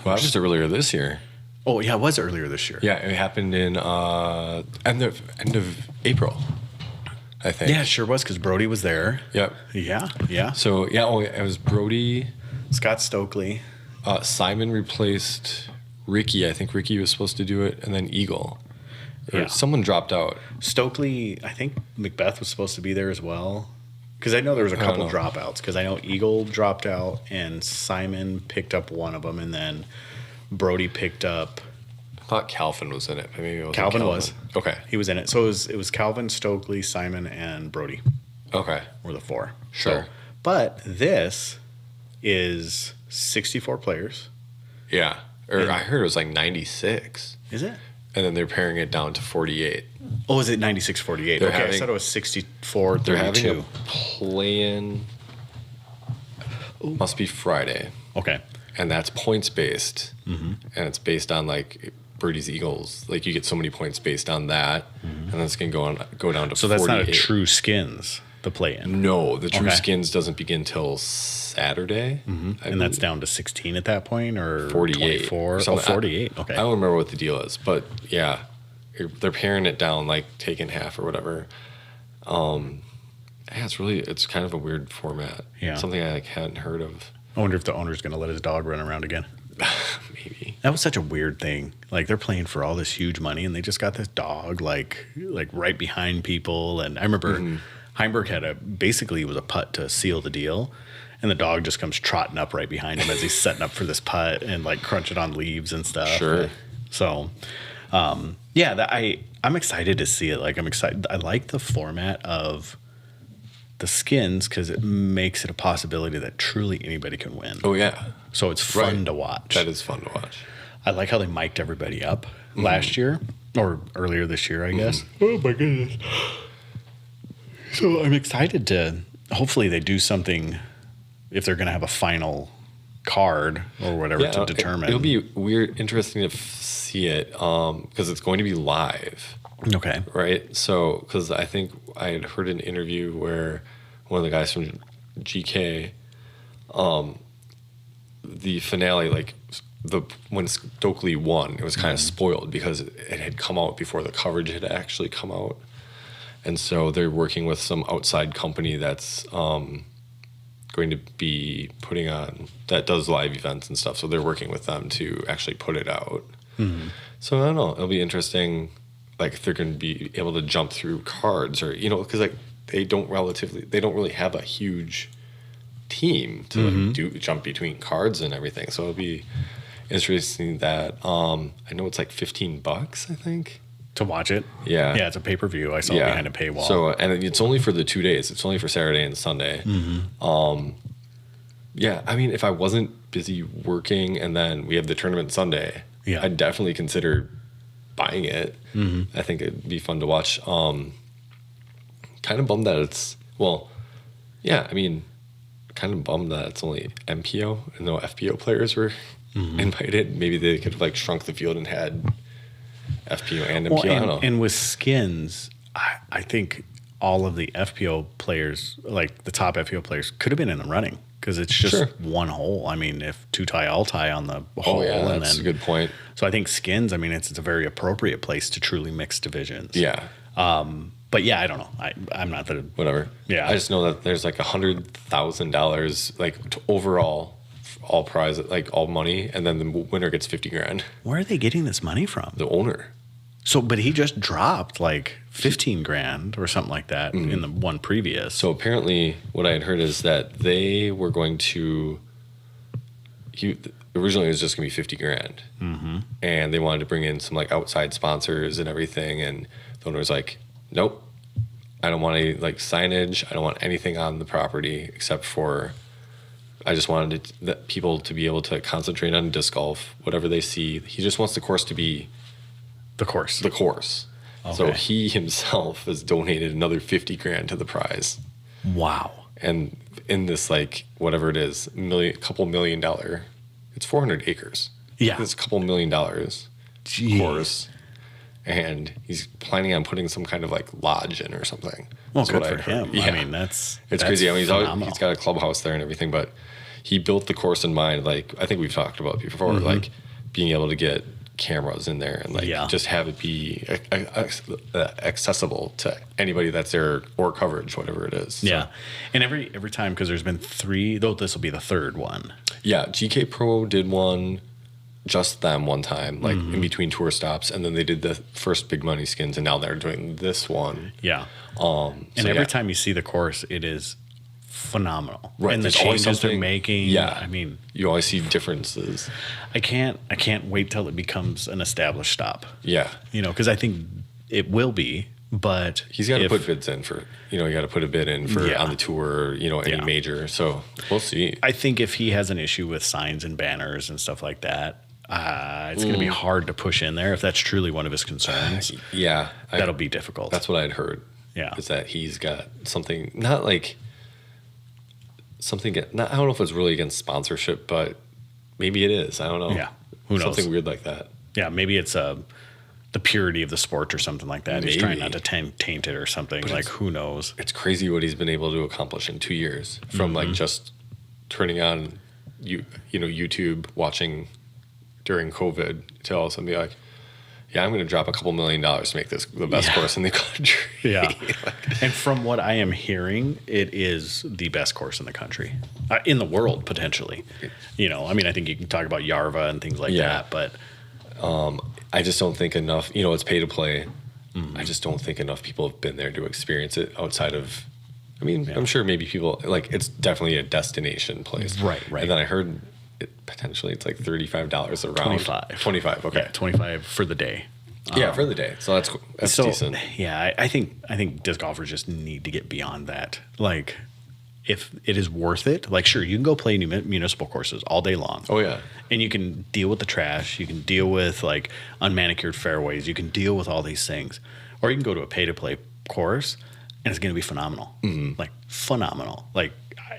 Well, just earlier this year. Oh yeah, it was earlier this year. Yeah, it happened in end of April, I think. Yeah, it sure was because Brody was there. Yep. Yeah. So it was Brody, Scott Stokely. Simon replaced Ricky. I think Ricky was supposed to do it, and then Eagle. Or someone dropped out. Stokely, I think Macbeth was supposed to be there as well. Because I know there was a couple dropouts. Because I know Eagle dropped out and Simon picked up one of them, and then Brody picked up. I thought Calvin was in it. Maybe it was Calvin was. Okay. He was in it. So it was Calvin, Stokely, Simon, and Brody. Okay. Were the four. Sure. So, but this is 64 players. Yeah. I heard it was like 96. Is it? And then they're paring it down to 48. Oh, is it 96-48? Okay, I thought it was 64-32. They're having a play-in. Must be Friday. Okay. And that's points-based. Mm-hmm. And it's based on, like, Birdie's Eagles. Like, you get so many points based on that. Mm-hmm. And then it's going to go down to 48. So that's not a true skins, the play-in? No, the true skins doesn't begin till Saturday. Mm-hmm. And that's down to 16 at that point, or 48. 24? Oh, 48. Okay. I don't remember what the deal is, but yeah, they're paring it down, like taking half or whatever. It's kind of a weird format. Yeah. Something I hadn't heard of. I wonder if the owner's going to let his dog run around again. Maybe. That was such a weird thing. Like, they're playing for all this huge money, and they just got this dog like right behind people. And I remember Heimberg basically was a putt to seal the deal. And the dog just comes trotting up right behind him as he's setting up for this putt and like crunching on leaves and stuff. Sure. So, I'm excited to see it. Like, I'm excited. I like the format of the skins because it makes it a possibility that truly anybody can win. Oh yeah. So it's fun to watch. That is fun to watch. I like how they mic'd everybody up last year or earlier this year, I guess. Oh my goodness. So I'm excited to, hopefully they do something if they're going to have a final card or whatever to determine. It'll be interesting to see it because it's going to be live. Okay. Right? So, because I think I had heard an interview where one of the guys from GK, the finale, like when Stokely won, it was kind of spoiled because it had come out before the coverage had actually come out. And so they're working with some outside company that's going to be putting on, that does live events and stuff. So they're working with them to actually put it out. Mm-hmm. So I don't know. It'll be interesting, like if they're going to be able to jump through cards or, because like they don't really have a huge team to like jump between cards and everything. So it'll be interesting that, I know it's like $15, I think. To watch it? Yeah. Yeah, it's a pay-per-view. I saw it behind a paywall. So, and it's only for the 2 days. It's only for Saturday and Sunday. Mm-hmm. Yeah, I mean, if I wasn't busy working and then we have the tournament Sunday, I'd definitely consider buying it. Mm-hmm. I think it'd be fun to watch. Kind of bummed that it's, kind of bummed that it's only MPO and no FPO players were invited. Maybe they could have like shrunk the field and had FPO and MPO. I don't know. And with skins, I think all of the FPO players, like the top FPO players, could have been in the running because it's just one hole. I mean, if two tie, all tie on the hole. Oh, yeah, that's a good point. So I think skins, I mean, it's a very appropriate place to truly mix divisions. Yeah. But yeah, I don't know. I'm not the... Whatever. Yeah. I just know that there's like $100,000 like to overall all prize, like all money, and then the winner gets $50,000. Where are they getting this money from? The owner. So, but he just dropped like $15,000 or something like that in the one previous. So apparently, what I had heard is that they were going to originally it was just gonna be 50 grand, and they wanted to bring in some like outside sponsors and everything, and the owner was like, nope, I don't want any like signage, I don't want anything on the property except for, I just wanted people to be able to concentrate on disc golf, whatever they see. He just wants the course to be the course. Okay. So he himself has donated another 50 grand to the prize. Wow. And in this, like, whatever it is, couple $1 million, it's 400 acres. Yeah. It's a couple $1 million course. And he's planning on putting some kind of like lodge in or something. Well, good for him. Yeah. I mean, it's crazy. I mean, he's got a clubhouse there and everything, but he built the course in mind. Like, I think we've talked about it before, like being able to get cameras in there and like just have it be accessible to anybody that's there, or coverage, whatever it is. Yeah. And every time, because there's been 3, though this will be the 3rd one. Yeah. GK Pro did one, just them one time, like in between tour stops, and then they did the first Big Money Skins, and now they're doing this one. Yeah. And every time you see the course, it is phenomenal. Right. And the changes they're making. Yeah. I mean, you always see differences. I can't wait till it becomes an established stop. Yeah. You know, because I think it will be, but he's got to put bids in for, you got to put a bid in for on the tour, any major. So we'll see. I think if he has an issue with signs and banners and stuff like that, it's going to be hard to push in there if that's truly one of his concerns. That'll be difficult. That's what I'd heard. Yeah. Is that he's got something, not like something, I don't know if it's really against sponsorship, but maybe it is. I don't know. Yeah. Who knows? Something weird like that. Yeah. Maybe it's the purity of the sport or something like that. Maybe. He's trying not to taint it or something. But like, who knows? It's crazy what he's been able to accomplish in 2 years from like just turning on YouTube, watching during COVID, to all of a sudden be like, yeah, I'm going to drop a couple $1 million to make this the best course in the country. Yeah. And from what I am hearing, it is the best course in the country, in the world, potentially. I mean, I think you can talk about Yarva and things like that, but I just don't think enough, it's pay to play. I just don't think enough people have been there to experience it outside of, I'm sure maybe people, like, it's definitely a destination place. Right. And then I heard potentially it's like $35 a round. 25. Okay. Yeah, 25 for the day. For the day. So that's decent. Yeah, I think disc golfers just need to get beyond that. Like, if it is worth it, like, sure, you can go play municipal courses all day long. Oh yeah. And you can deal with the trash. You can deal with like unmanicured fairways. You can deal with all these things, or you can go to a pay-to-play course, and it's going to be phenomenal. Like, phenomenal. Like,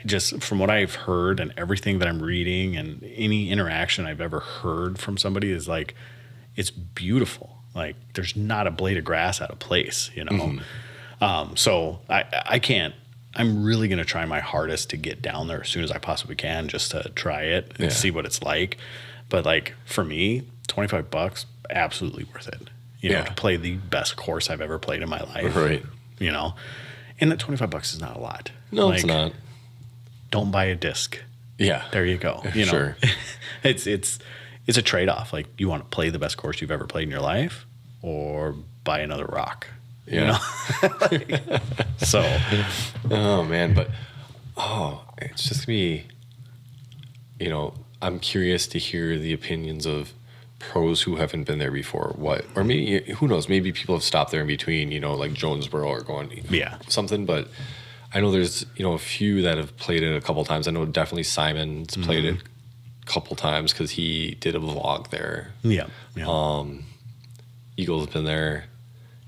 just from what I've heard and everything that I'm reading and any interaction I've ever heard from somebody is like, it's beautiful. Like, there's not a blade of grass out of place, So I can't, I'm really going to try my hardest to get down there as soon as I possibly can, just to try it and see what it's like. But like, for me, $25, absolutely worth it, to play the best course I've ever played in my life. Right. And that $25 is not a lot. No, it's not. Don't buy a disc. Yeah. There you go. Sure. It's a trade-off. Like, you want to play the best course you've ever played in your life, or buy another rock. Yeah. So. Oh man, but it's just gonna be. I'm curious to hear the opinions of pros who haven't been there before. Or maybe, who knows? Maybe people have stopped there in between. Like Jonesboro or going. Something, but. I know there's, a few that have played it a couple times. I know definitely Simon's played it a couple times because he did a vlog there. Yeah. Eagle's been there.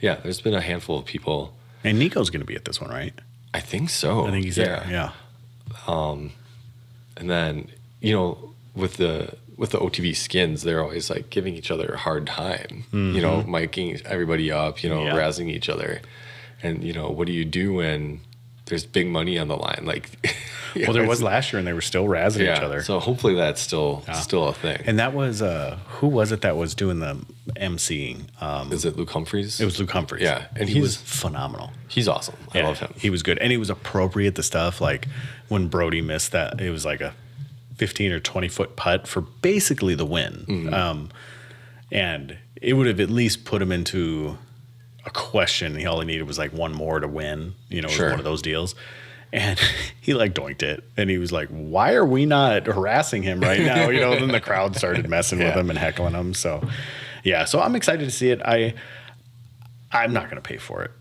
Yeah, there's been a handful of people. And Nico's going to be at this one, right? I think so. I think he's there. Yeah. And then, with the OTV skins, they're always like giving each other a hard time. Miking everybody up. Razzing each other. And what do you do when there's big money on the line? Like, well, there was last year, and they were still razzing each other. So hopefully that's still a thing. And that was who was it that was doing the emceeing? Is it Luke Humphreys? It was Luke Humphreys. Yeah, and he was phenomenal. He's awesome. I love him. He was good, and he was appropriate to stuff. Like, when Brody missed that, it was like a 15 or 20 foot putt for basically the win, and it would have at least put him into a question. All he needed was like one more to win. It was one of those deals. And he like doinked it. And he was like, why are we not harassing him right now? You know, then the crowd started messing with him and heckling him. So, yeah. So I'm excited to see it. I'm not going to pay for it.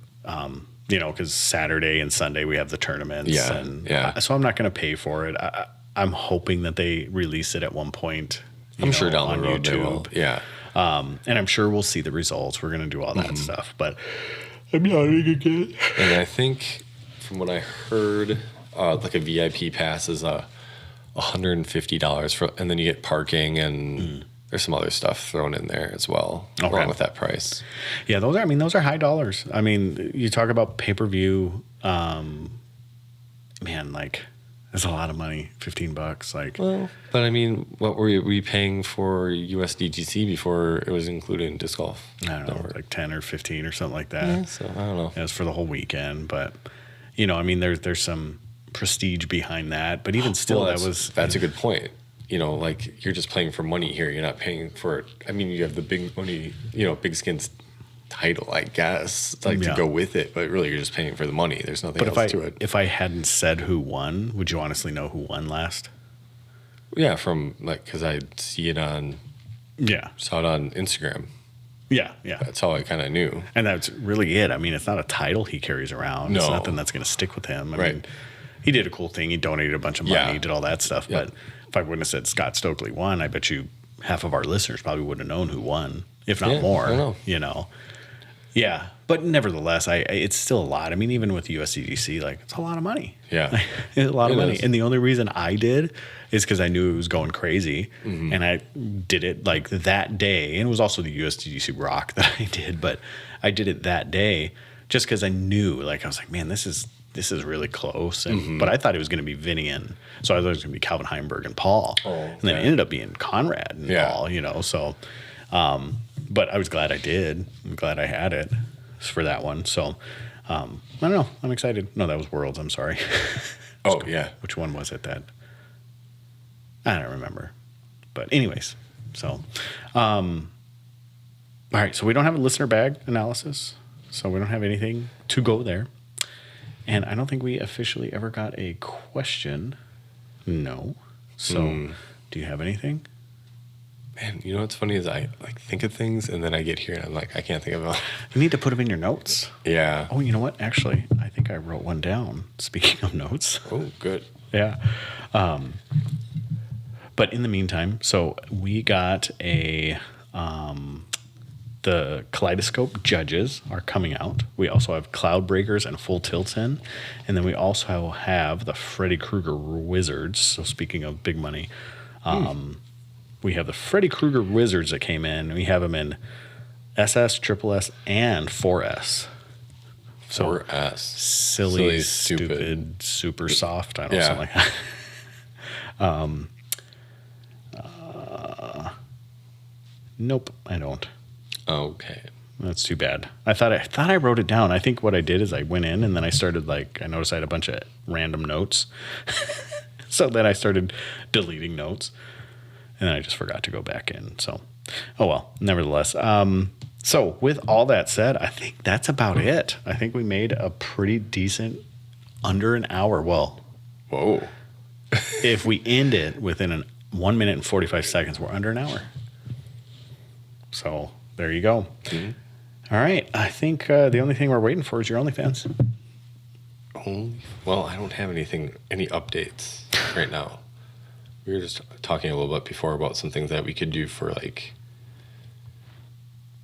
You know, because Saturday and Sunday we have the tournaments. Yeah. So I'm not going to pay for it. I'm hoping that they release it at one point. I'm sure down the road they will. Yeah. And I'm sure we'll see the results. We're going to do all that stuff. But I'm not again. And I think from what I heard, like a VIP pass is $150 for, and then you get parking and there's some other stuff thrown in there as well, along with that price. Yeah, those are high dollars. I mean, you talk about pay-per-view, man, like that's a lot of money, $15. Like, well, but I mean, what were we paying for USDGC before it was included in disc golf? I don't know, like 10 or 15 or something like that. Yeah, so I don't know. It was for the whole weekend, but you know, I mean, there's some prestige behind that, but even still, that's a good point. You know, like you're just playing for money here. You're not paying for it. I mean, you have the big money, you know, Big Skin's title, I guess, like to go with it, but really you're just paying for the money. There's nothing else to it. If I hadn't said who won, would you honestly know who won last? Yeah, from like, because I see it on, saw it on Instagram. Yeah. That's how I kind of knew. And that's really it. I mean, it's not a title he carries around. No. It's nothing that's going to stick with him. I mean, he did a cool thing. He donated a bunch of money, did all that stuff. But if I wouldn't have said Scott Stokely won, I bet you half of our listeners probably wouldn't have known who won, if not more. I don't know. You know? Yeah. But nevertheless, it's still a lot. I mean, even with USDGC, like, it's a lot of money. Yeah. It's a lot of money. And the only reason I did is because I knew it was going crazy. And I did it like that day. And it was also the USDGC Rock that I did. But I did it that day just because I knew, like, I was like, man, this is really close. And but I thought it was going to be Vinny and so I thought it was going to be Calvin Heimberg and Paul. And then it ended up being Conrad and Paul, you know. So, but I was glad I did. I'm glad I had it for that one. So, I don't know. I'm excited. No, that was Worlds. I'm sorry. Which one was it that? I don't remember. But anyways, so, all right. So we don't have a listener bag analysis. So we don't have anything to go there. And I don't think we officially ever got a question. No. So do you have anything? Man, you know what's funny is I like think of things and then I get here and I'm like, I can't think of it. You need to put them in your notes. Yeah. Oh, you know what? Actually, I think I wrote one down. Speaking of notes. Oh, good. Yeah. But in the meantime, so we got the Kaleidoscope Judges are coming out. We also have Cloud Breakers and Full Tilt in. And then we also have the Freddy Krueger Wizards. So speaking of big money, we have the Freddy Krueger Wizards that came in. We have them in SS, Triple S, and 4S. So 4S. Silly, stupid, super soft. I don't know, something like that. Nope, I don't. Okay. That's too bad. I thought I wrote it down. I think what I did is I went in and then I started I noticed I had a bunch of random notes. So then I started deleting notes and then I just forgot to go back in. So, oh well, nevertheless. So with all that said, I think that's about it. I think we made a pretty decent under an hour. Well, whoa. If we end it within 1 minute and 45 seconds, we're under an hour. So there you go. All right. I think the only thing we're waiting for is your OnlyFans. Well, I don't have any updates right now. We were just talking a little bit before about some things that we could do for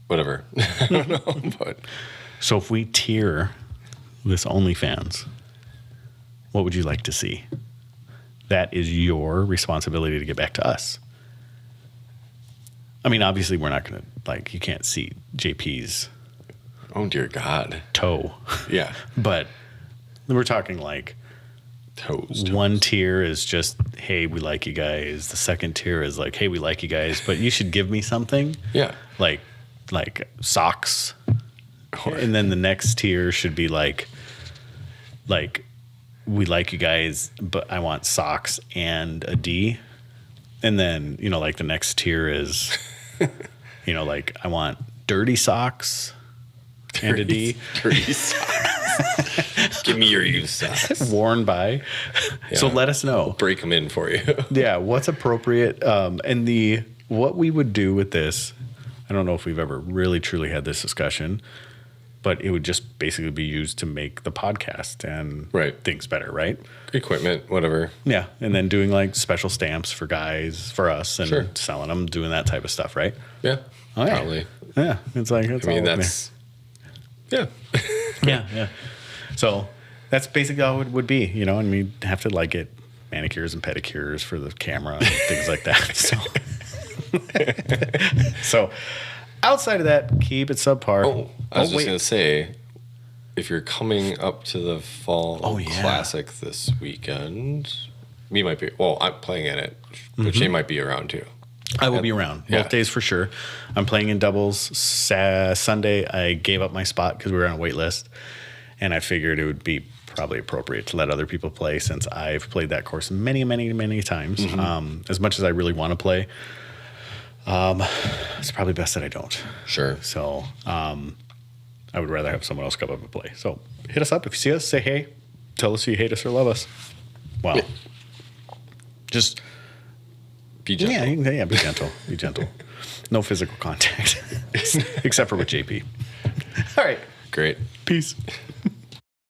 whatever. I don't know. But so if we tier this OnlyFans, what would you like to see? That is your responsibility to get back to us. I mean, obviously, we're not going to, you can't see JP's. Oh, dear God. Toe. Yeah. But we're talking toes. One tier is just, hey, we like you guys. The second tier is hey, we like you guys, but you should give me something. Yeah. Like socks. And then the next tier should be we like you guys, but I want socks and a D. And then, the next tier is, I want dirty socks and a D. Dirty socks. Give me your used socks. Worn by. Yeah. So let us know. We'll break them in for you. Yeah, what's appropriate? And what we would do with this, I don't know if we've ever really truly had this discussion, but it would just basically be used to make the podcast and things better, right? Equipment, whatever. Yeah, and then doing like special stamps for guys, for us, and selling them, doing that type of stuff, right? Yeah, probably. Yeah, it's like that's yeah. Yeah. So that's basically how it would be, and we'd have to like get manicures and pedicures for the camera and things like that. So outside of that, keep it subpar. Oh, I was just going to say, if you're coming up to the Fall Classic this weekend, we might be, I'm playing in it, but Shane might be around too. I will be around both days for sure. I'm playing in doubles. Sunday, I gave up my spot because we were on a wait list, and I figured it would be probably appropriate to let other people play since I've played that course many, many, many times. As much as I really want to play, it's probably best that I don't. Sure. So I would rather have someone else come up and play. So hit us up. If you see us, say hey. Tell us you hate us or love us. Well, just... Be gentle. Yeah, be gentle. Be gentle. No physical contact. Except for with JP. All right. Great. Peace.